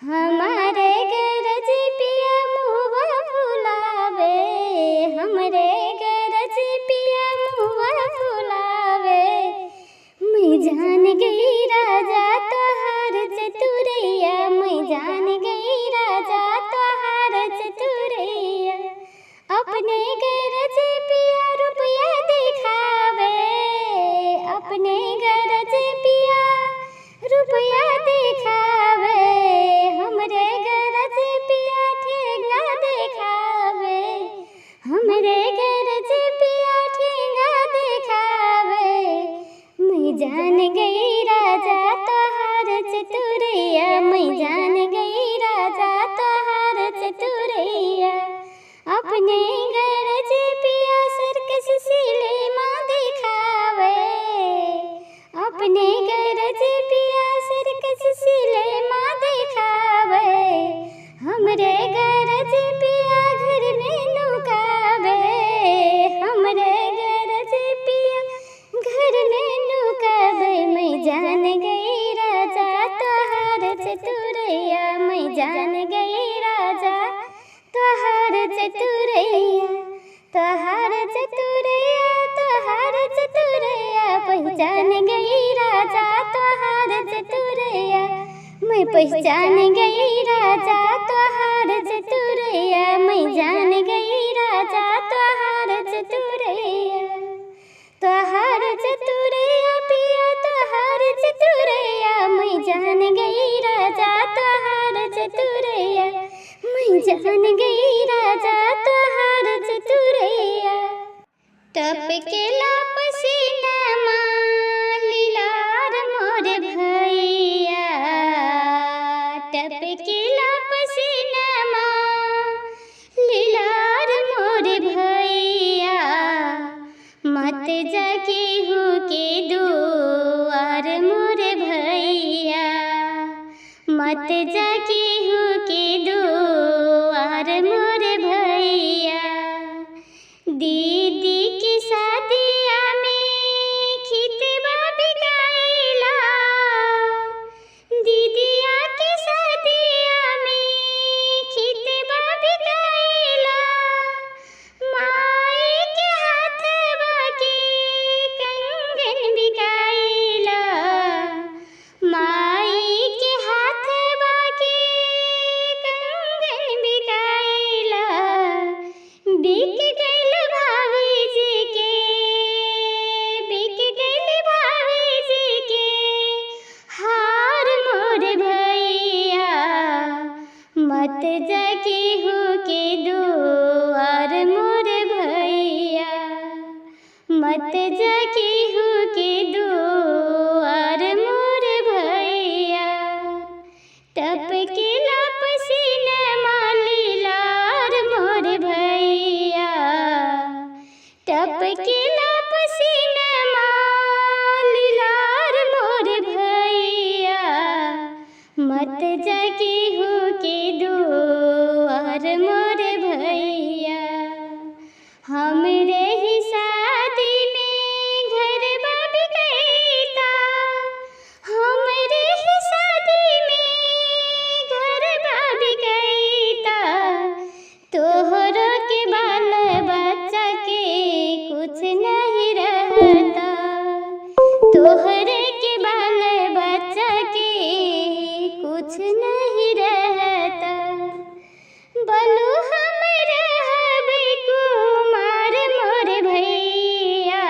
हमारे घर जे पिया मुँहवा फुलावे, हमरे घर जे पिया मुँहवा फुलावे। मैं जान गई राजा तोहार चतुरैया, मैं जान गई राजा तोहार चतुरैया। अपने घर जे पिया रुपया दिखावे, अपने घर जे पिया रुपया दिखावे। हमरे घर जे पिया ठेंगा दिखावे, हमरे घर जे पिया ठेंगा दिखावे। मैं जान गई राजा तोहार चतुरैया, मैं जान गई राजा तोहार चतुरैया। अपने घर जे पिया सर्कस सिनेमा दिखावे, अपने घर जे पिया सर्कस सिनेमा दिखावे। हमरे घर जे पिया घर में नुकावे, हमरे घर जे पिया घर में नुकावे। मैं जान गई राजा तोहार चतुरैया, मैं जान गई राजा तोहार चतुरैया, तोहार चतुरैया, तोहार चतुरैया। पहचान गई राजा तोहार चतुरैया, मैं पहचान गई राजा तोहार चतुरैया, मैं जान गई राजा तोहार चतुरैया। तोहार चतुरैया पिया तोहार चतुरैया, मैं जान गई राजा तोहार चतुरैया, मैं जान गई राजा तोहार चतुरैया। टप के जाके हो के दुआर मोर भैया, मत जाके हो के दुआर मोर भैया। दीदी की शादिया में खितबा बिकाइला, दीदिया की शादिया में खितबा बिकाइला। माई के हाथवा के कंगन बिकाइला, माई के हाथवा के कंगन बिकाइला। बिक गइल भाभी जी के, बिक गइल भाभी जी के हार मोर भैया, मत जाके हो के दुआर मोर भैया, मत जाके हो के दुआर मोर भैया। टपकेला पसीनमा लीलार मोर भैया, टपकेला पसीनमा लीलार मोर भैया। मत जाके हो के दुआर मोर भैया। हमरे ही शादी में घरबा बिकैता, हमरे ही शादी में घरबा बिकैता। तोहरो के बाल बच्चा के कुछ नहीं रहता, तोहरे के बाल बच्चा के कुछ नहीं रहता। बोलू हम रहबे कुमार मोर भैया,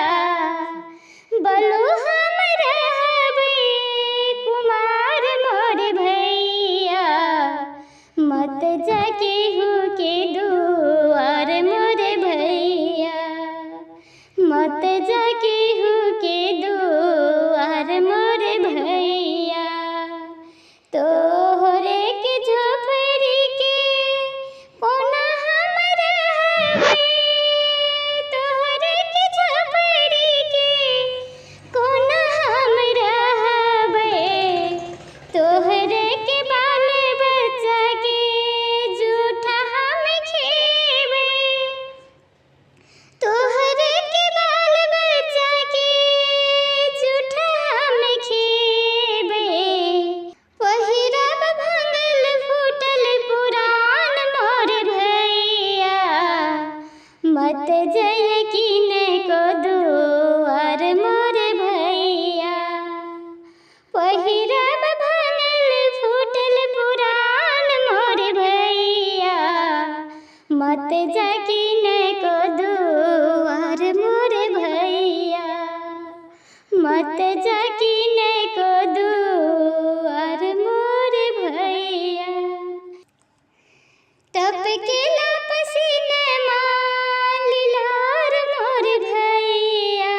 बोलू हम रहबे कुमार मोर भैया। मत जाके हो के दुआर मोर भैया, मत जाके हो के दुआर मोर भैया। तोहरे के झोपड़ी के कोना हम रहबे, तोहरे के झोपड़ी के कोना हम रहबे। तोहरे के बाल बच्चा के जूठा हम खेबे, तोहरे के बाल बच्चा के जूठा हम खेबे। पहिरब भंगल फूटल पुरान मोर भैया, मत जय किन को दुआर मोर भैया। पहिरब भंगल फूटल पुरान मोर भैया, मत जा किन को दुआर मोर भैया, मत जा किन को दुआर मोर भैया। टपकेला पसीनमा लीलार मोर भैया,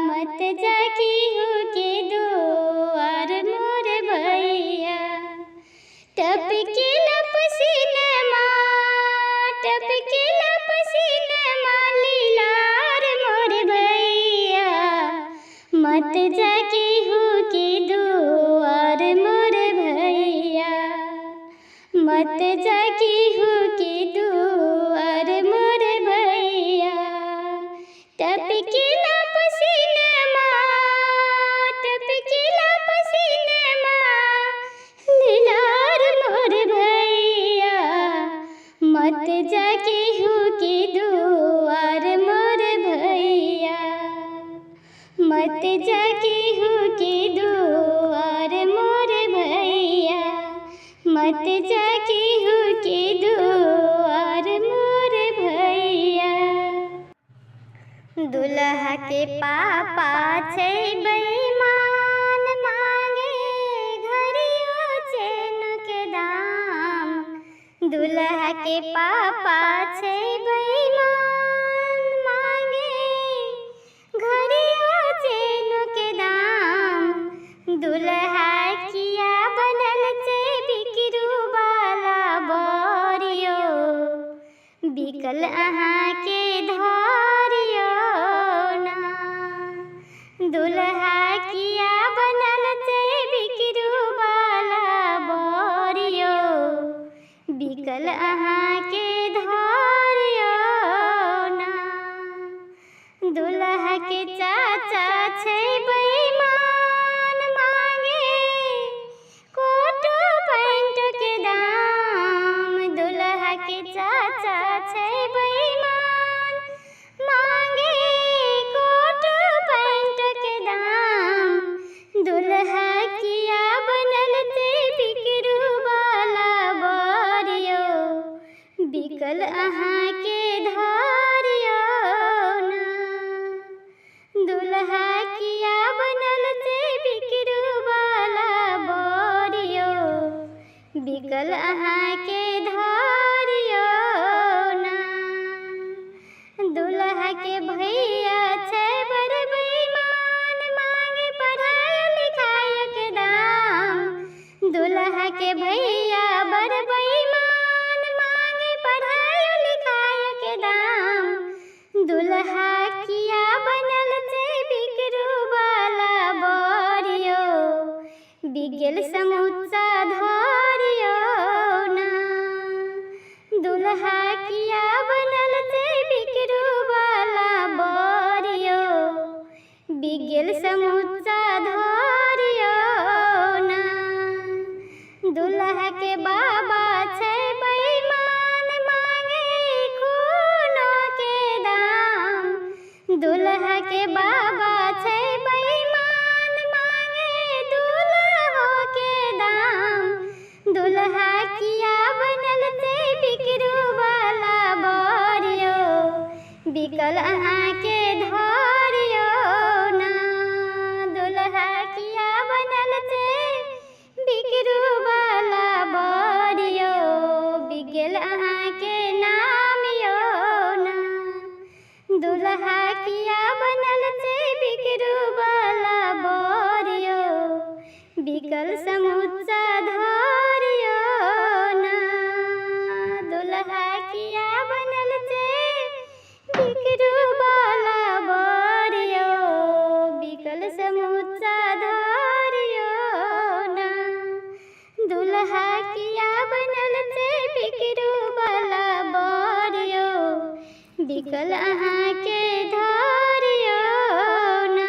मत जाके हो के दुआर मोर भैया। टपकेला पसीनमा, टपकेला पसीनमा लीलार मोर भैया, मत जाके हो के दुआर मोर भैया, मत जाके हो के दुआर मोर भैया। टपकेला पसीनमा, टपकेला पसीनमा लीलार मोर भैया, मत जाके हो के दुआर मोर भैया, मत जाके हो के दुआर मोर भैया, मत जाके हो के दुआर मोर भैया। दुल्हा के पापा छै बेईमान, मांगे घड़ियों चैन के दाम। दुल्हा के पापा छै बेईमान, मांगे घड़ियों चैन के दाम। दुल्हा किया बनल छै बिकरू वाला बरियो, बिकल अहाँ के धरियो ना। अहाँ के धारियो ना। दुल्हा के चाचा छै बेईमान, मांगे कोट पैंट के दाम। दुल्हा के चाचा छै बेईमान, मांगे कोट पैंट के दाम। दुल्हा किया बनल ते बिकरू वाला बारियो, बिकल अहाँ के धारियो ना। दुल्हा किया बनल ते बिकरू वाला बारियो, बिकल अहाँ के धारियो ना। दुल्हा के भैया छै बड़ बेईमान, मांगे पढ़ाई लिखाई के दाम। दुल्हा के भैया बड़ बेईमान, मांगे पढ़ाई लिखाई के दाम। दुल्हा किया बनल ते बिकरू वाला बारियो, बिगल समोसा धारियो ना। दुल्हा किया बनल ते बिकरू वाला बारियो, बिगल समोसा धारियो ना। दुल्हा के बाबा छै बेईमान, मांगे खूनो के दाम। दुल्हा के बाबा छै बेईमान, मांगे दूल्हो के दाम। दुल्हा किया बनल ते बिकरू वाला बारियो, बिकल अहाँ के धारियो ना। दुल्हा किया बनल ते बिकरू वाला बारियो, बिगल अहाँ के नामियो ना। दुल्हा किया बनल ते बिकरू वाला बारियो, बिकल समोसा धारियो ना। दुल्हा किया बनल ते बिकरू वाला बारियो, बिकल समोसा धारियो ना। दुल्हा किया बनल ते बिकरू वाला बारियो, बिकल अहाँ के धारियो ना।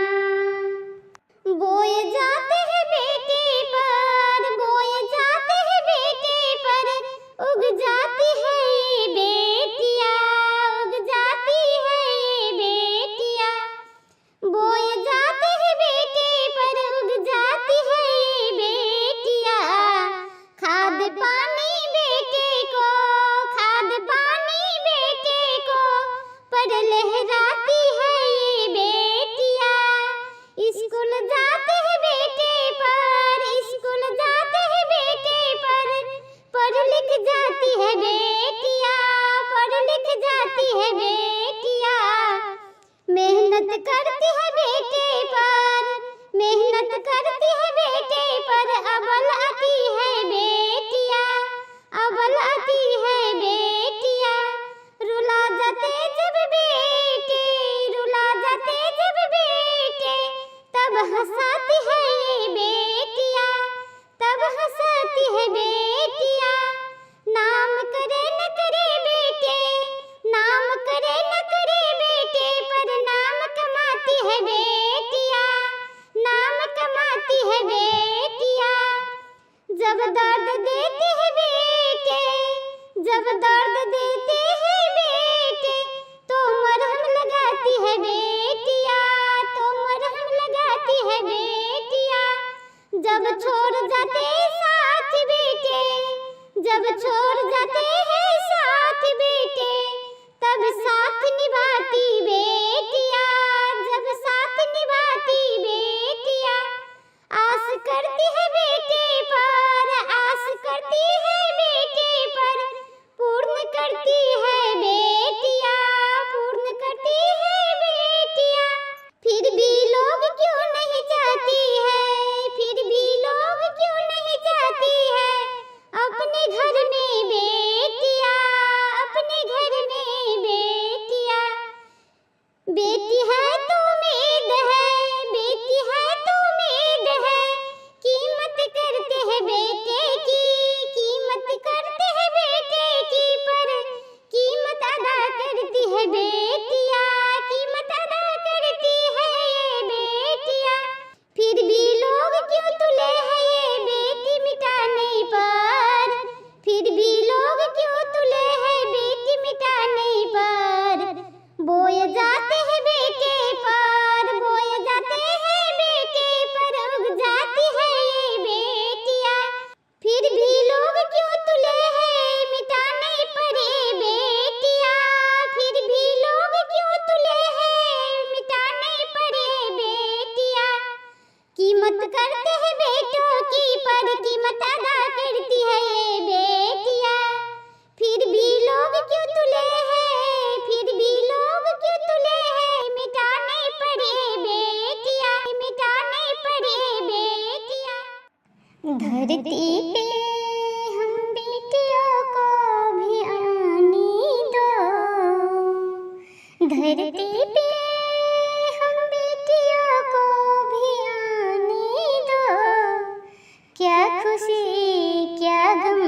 बोए जाते हैं बेटे पर, बोए जाते हैं बेटे पर, उग जाती है ये बेटियां, उग जाती है ये बेटियां। बोए जाते हैं बेटे पर, उग जाती है ये बेटियां। खाद पानी बेटे को, खाद पानी बेटे को, पर लहराती है ये बेटियां। स्कूल जाते हैं बेटे पर, स्कूल जाते हैं बेटे पर, पढ़ लिख जाती है बेटियां, पढ़ लिख जाती है बेटियां। मेहनत करती है बेटे पर, मेहनत करती है बेटे पर, अव्वल आती है बेटियां, अव्वल आती है बेटियां। रुला जाते जब बेटे, रुला जाते जब बेटे, तब हंसाती है ये बेटियां, तब हंसाती है बेटियां। नाम करे न करे बेटे, नाम करे न करे बेटे, पर नाम कमाती है बेटियां, नाम कमाती है बेटियां। जब दर्द देते हैं बेटे, जब दर्द देते हैं बेटे, तो मरहम लगाती है बेटियां, तो मरहम लगाती है बेटियां। जब छोड़ जाते साथ बेटे, जब छोड़ जाते हैं साथ बेटे, तब साथ निभाती बेटियां, जब साथ निभाती बेटियां। आस करती है बेटे पर, आस करती है बेटे पर, पूर्ण करती कीमत करते हैं बेटों की, पर कीमत अदा करती है ये बेटियां। फिर भी लोग क्यों तुले हैं, फिर भी लोग क्यों तुले हैं, मिटाने पड़े बेटियां, मिटाने पड़े बेटियां। धरती पे हम बेटियों को भी आने दो, धरती पे हम बेटियों को भी आने दो। क्या खुशी क्या गम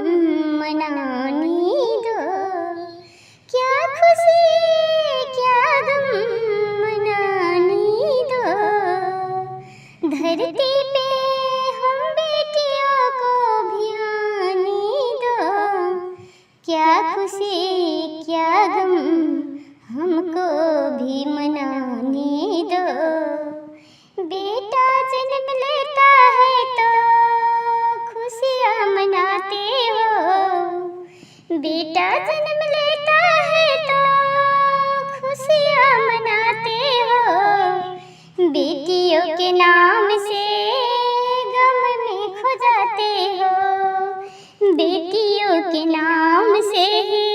मनाने दो, क्या खुशी क्या गम मनाने दो। धरती पे हम बेटियों को भी आने दो, क्या खुशी क्या गम हमको भी मनाने दो। बेटा जन्म लेता है तो खुशियाँ मनाते हो, बेटा जन्म लेता है तो खुशियाँ मनाते हो। बेटियों के नाम से गम में खो जाते हो, बेटियों के नाम से ही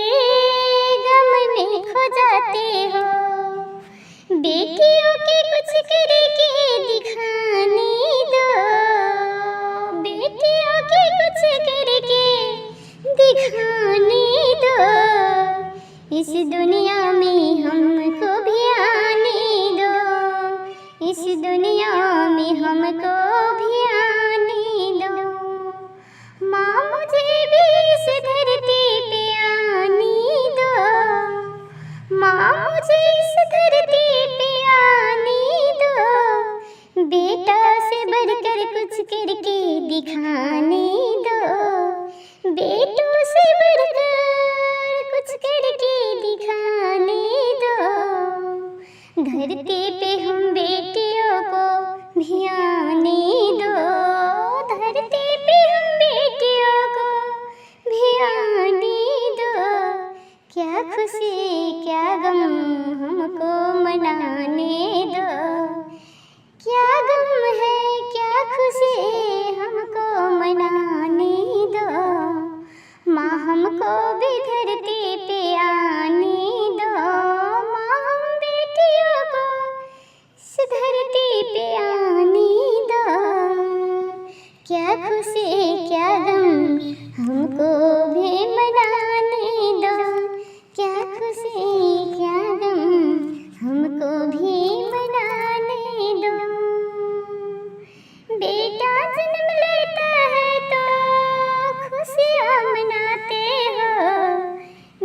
गम में खो जाते हो। बेटियों के कुछ करके दिखाने दो, बेटियों के कुछ करके दिखाने दो। इस दुनिया में हमको भी आने दो, इस दुनिया में हमको भी आने दो। माँ मुझे भी इस धरती पे आने दो, माँ मुझे इस धरती पे आने दो। बेटा से बढ़कर कुछ करके दिखाने दो, बेटों से बढ़कर कुछ करके दिखाने दो। धरती पे हम बेटियों को भी आने दो, धरती पे हम बेटियों को भी आने दो। क्या खुशी क्या गम हमको मनाने दो, क्या गम है क्या खुशी हमको मनाने दो। माँ हमको भी धरती पे आने दो, माँ हम बेटियों को इस धरती पे आने दो। क्या खुशी क्या गम हमको भी मनाने दो, क्या खुशी क्या गम हमको भी मनाने दो। बेटा जन्म लेता है तो खुशियाँ मनाते हो,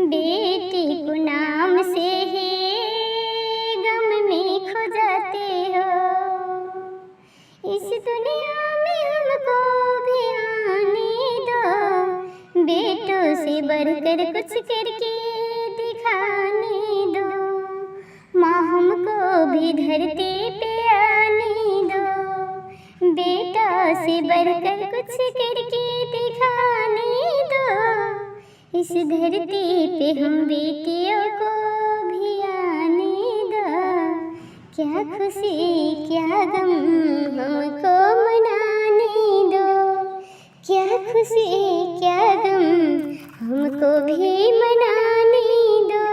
बेटी को नाम से ही गम में खो जाते हो। इस दुनिया में हमको भी आने दो, बेटों से बढ़कर कुछ करके दिखाने दो। माँ हमको भी धरती पे आने दो, बेटा से बढ़कर कुछ करके दिखाने दो। इस धरती पे हम बेटियों को भी आने दो, क्या खुशी क्या गम हमको मनाने दो, क्या खुशी क्या गम हमको भी मनाने दो।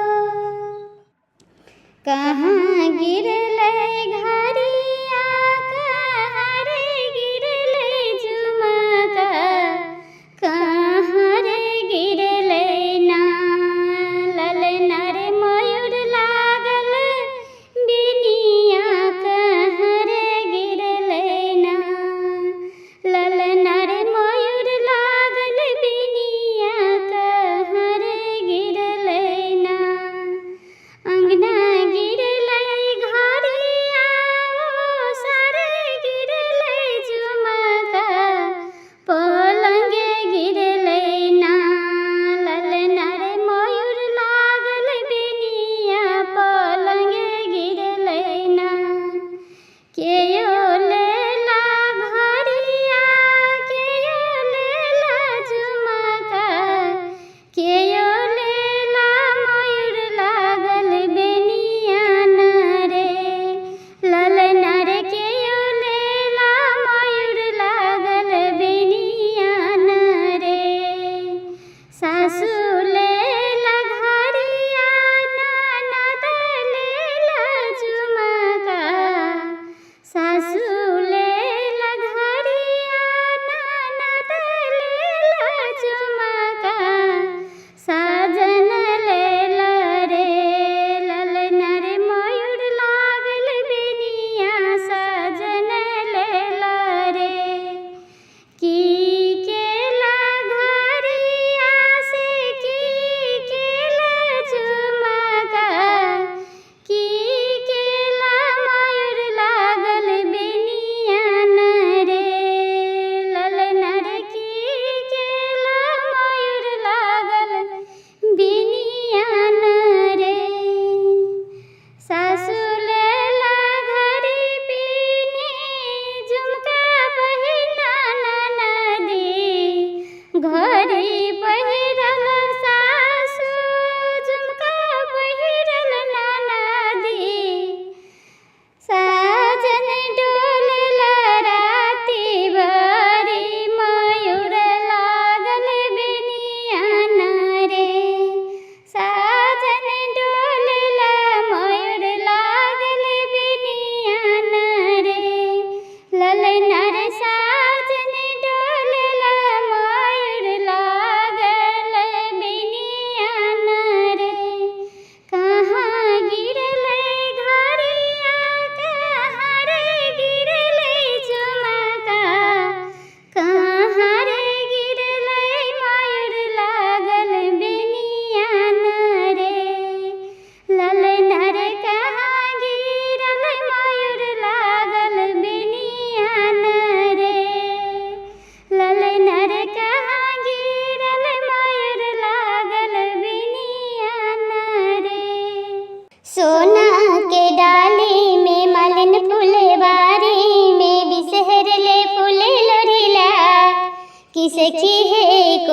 कहाँ गिरले घरिया कहाँ रे गिरले झुमका, कहाँ रे गिरले ना ललना रे मयूर लागल बिनिया, कहाँ रे गिरले ना ललना रे मयूर लागल बिनिया, कहाँ रे गिरले ना। अंगना गिरले घरिया ओ सारे गिरले झुमका, पलंगे गिरले ना ललना रे मयूर लागल बिनिया, पलंगे गिरले ना। केयो लेला घरिया केयो लेला झुमका, केयो लेला मयूर लागल बिनिया न रे ललना रे, केयो लेला मयूर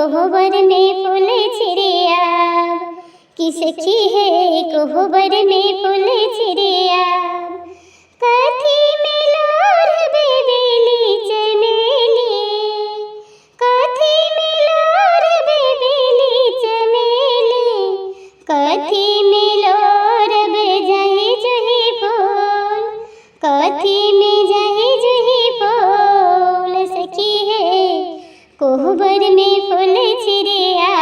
कोहबर में फूल छिड़िया कि सखी है कोहबर में फूल छिड़िया कथी मिलोर बेबेली चमेली कथी मिलोर बेबेली चमेली कथी मिलोर बेजाई जुही फूल कथी में जाई जुही फूल सखी है कोहबर में फूल छिड़िया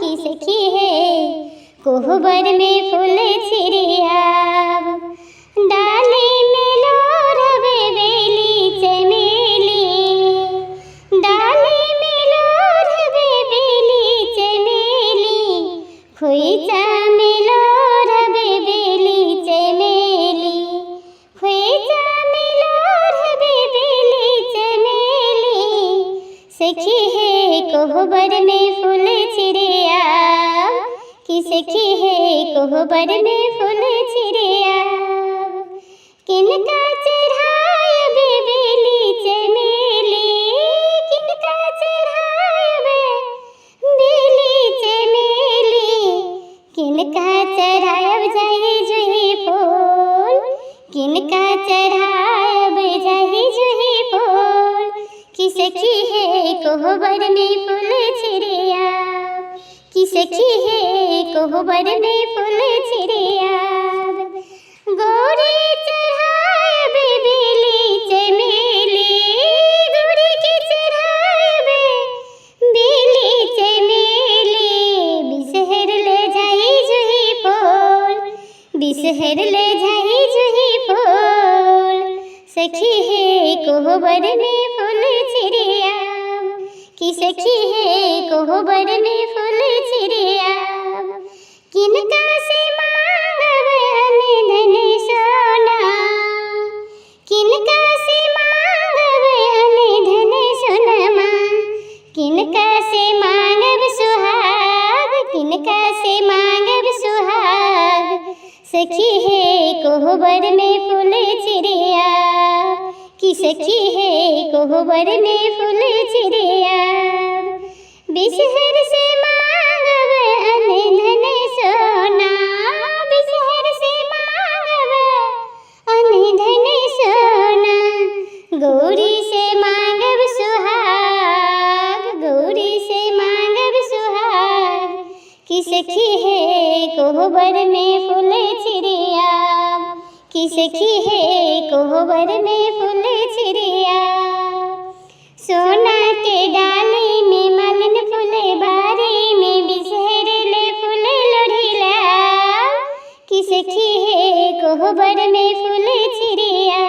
की सखी है कोहबर में फूल छिड़िया डाली में लोर बेबेली चमेली डाली में लोर बेबेली चमेली खोइचा में लोर बेबेली चमेली खोइचा में लोर बेबेली चमेली सखी है कोहबर में फूल छिड़िया कि सखी है कोहबर में फूल छिड़िया किनका चढ़ाय बेबेली चमेली किनका चढ़ाय बेबेली चमेली किनका चढ़ाय जाई जुही फूल किनका चढ़ाय जाई जुही फूल कि सखी है कोहबर में फूल छिड़िया कि सखी है कोहबर में फूल छिड़िया गौरी चढ़ाय बेबेली चमेली गौरी के चढ़ाय बेबेली चमेली बिसहर ले जाई जुही फूल बिसहर ले जाई जुही फूल सखी है कोहबर में फूल छिड़िया कि सखी है कोहबर में फूल छिड़िया किनका से मांगब धन सोना किनका से मांगब धन सोनमा किनका से मांगब सुहाग किनका से मांगब सुहाग सखी है कोहबर में फूल छिड़िया कि सखी है कोहबर में फूल छिड़िया बिसहर से मांगब धन सोना बिसहर से मांगब धन सोना गौरी से मांगब सुहाग गौरी से मांगब सुहाग कि सखी है कोहबर में फूल छिड़िया कि सखी है कोहबर में फूल छिड़िया सोना के डाली में मालिन फूले बारी में बिसहर ले फूल लोढ़िला कि सखी है कोहबर में फूल छिड़िया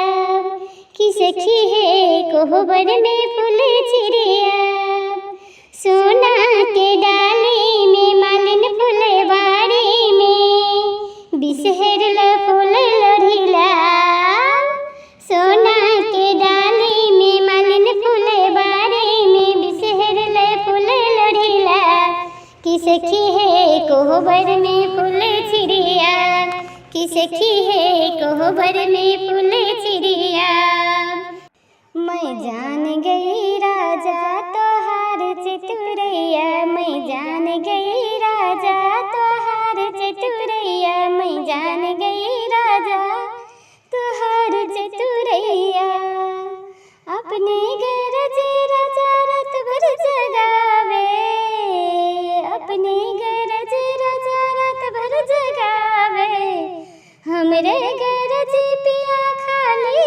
कि सखी है कोहबर में फूल छिड़िया सोना के डाली में मालिन फूले बारी में बिसहर ले फूल लोढ़िला सोना के डाली में मालिन फूले बारी में बिसहर ले फूल लोढ़िला कि सखी है कोहबर में फूल छिड़िया कि सखी है कोहबर में फूल छिड़िया मैं जान गई राजा तोहार चतुरैया मैं जान गई राजा तोहार चतुरैया मैं जान गई राजा तोहार चतुरैया अपने गरज राजा रात भर जगावे अपने गरज राजा रात भर जगावे हमरे गरज पिया खाली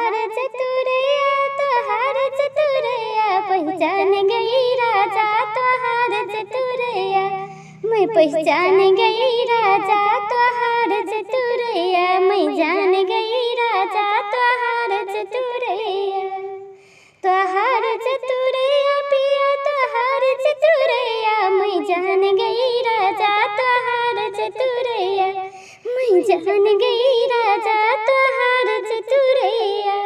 चतुरैया तोहार चतुरैया पहचान गई राजा तोहार चतुरैया मैं पहचान गई राजा तोहार चतुरैया मैं जान गई राजा तोहार चतुरैया पिया तोहार चतुरैया मैं जान गई राजा तोहार चतुरैया मैं जान गई राजा तोहार चतुरैया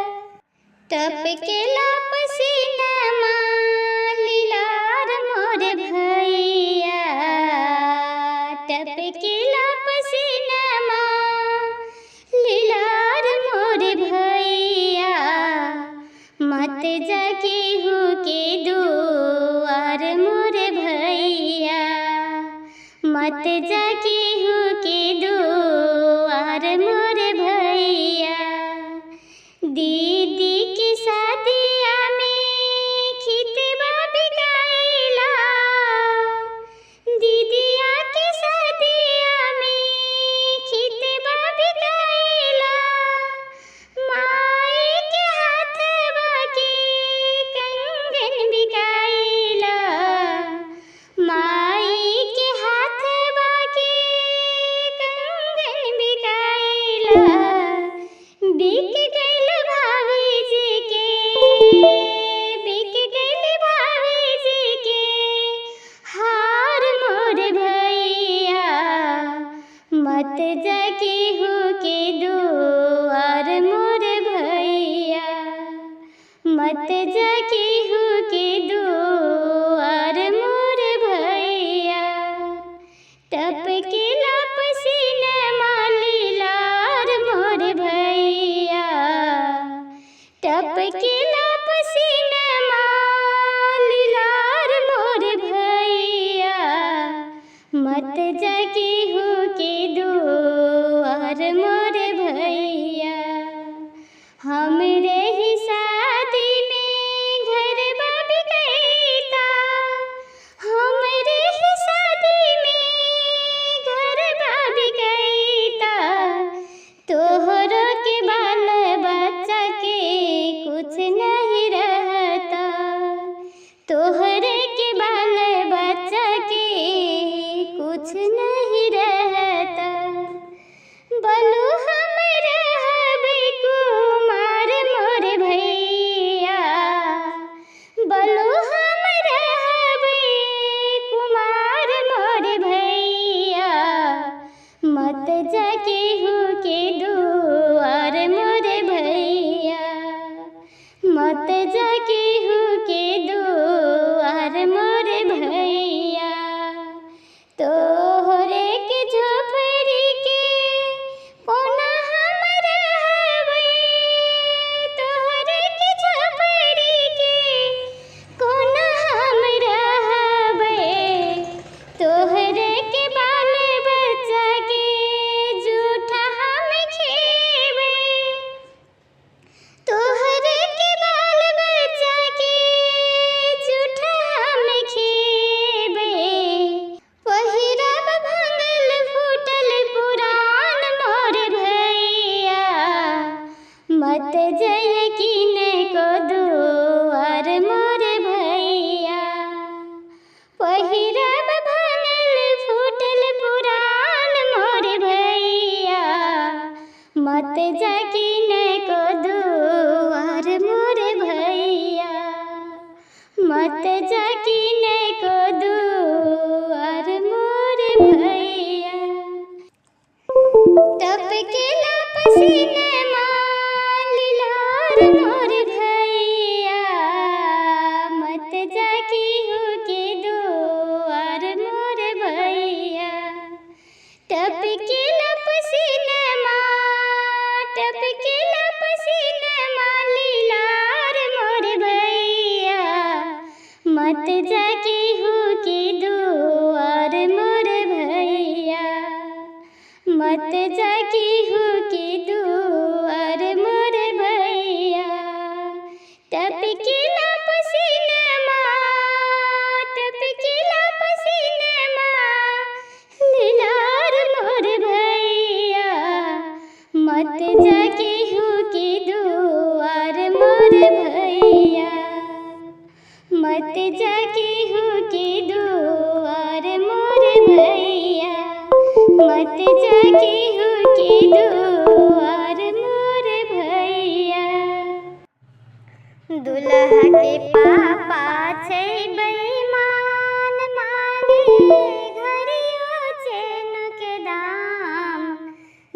टपकेला पसीनामा लीलार मोर भैया टपकेला पसीनामा लीलार मोर भैया मत जाके हो के दुआर मोर भैया मत जाके हो के दुआर मोर भैया दीदी की शादिया में खितबा बिकाइला दीदिया की शादिया में खितबा बिकाइला माई के हाथवा के कंगन बिकाइला माई के हाथवा के कंगन बिकाइला बिक गइल भाभी जी के हार मोर भैया मत जाके हो के दुआर मोर भैया मत जाके हो के दुआर मोर भैया टपकेला पसीनामा लीलार मोर भैया टपकेला पसीनामा लीलार मोर भैया मत जाके हो के दुआर मोर भैया हमरे ही शादी में घर बाबी गईता हमरे ही शादी में घर बाबी गईता तोहरो के बाल बच्चा के कुछ नहीं रहता तोहरे के बाल बच्चा के कुछ नहीं रहता बलू हम रहबे कुमार मोर भैया बलू हम रहबे कुमार मोर भैया मत जाके हो के दुआर मोर भैया मत जाके हो के दुआर मोर भैया तोहरे के झोपड़ी के कोना हम रहबे तोहरे के झोपड़ी के कोना हम रहबे तोहरे के बाल बच्चा के जूठा हम खेबे तोहरे के बाल बच्चा के जूठा हम खेबे पहिरब भंगल फूटल पुरान मोर भैया मत जय किने को दुआर मोर भैया पहिरब भंगल फूटल पुरान मोर भैया मत जा किने को दुआर मोर भैया मत जा किने को दुआर मोर भैया टपकेला पसीनामा लीलार मोर भैया मत जाके हो के दुआर मोर भैया टपकेला पसीनामा लीलार मोर भैया मत जाके हो के दुआर मत जाके हो के दुआर मोर भैया, मत जाके हो के दुआर मोर भैया। दुल्हा के पापा छै बेईमान, मांगे घड़ियों चैन के दाम।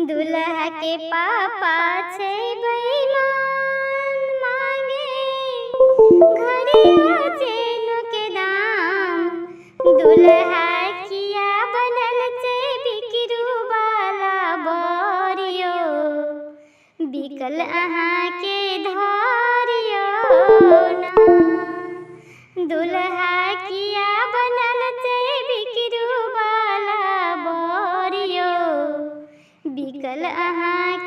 दुल्हा के पापा छै बेईमान, मांगे घड़ियों चैन के दाम। दुल्हा किया बनल छै बिकरू वाला बोरियो, बिकल अहाँ के धारियो ना। दुल्हा किया बनल छै बिकरू वाला बोरियो, बिकल अहाँ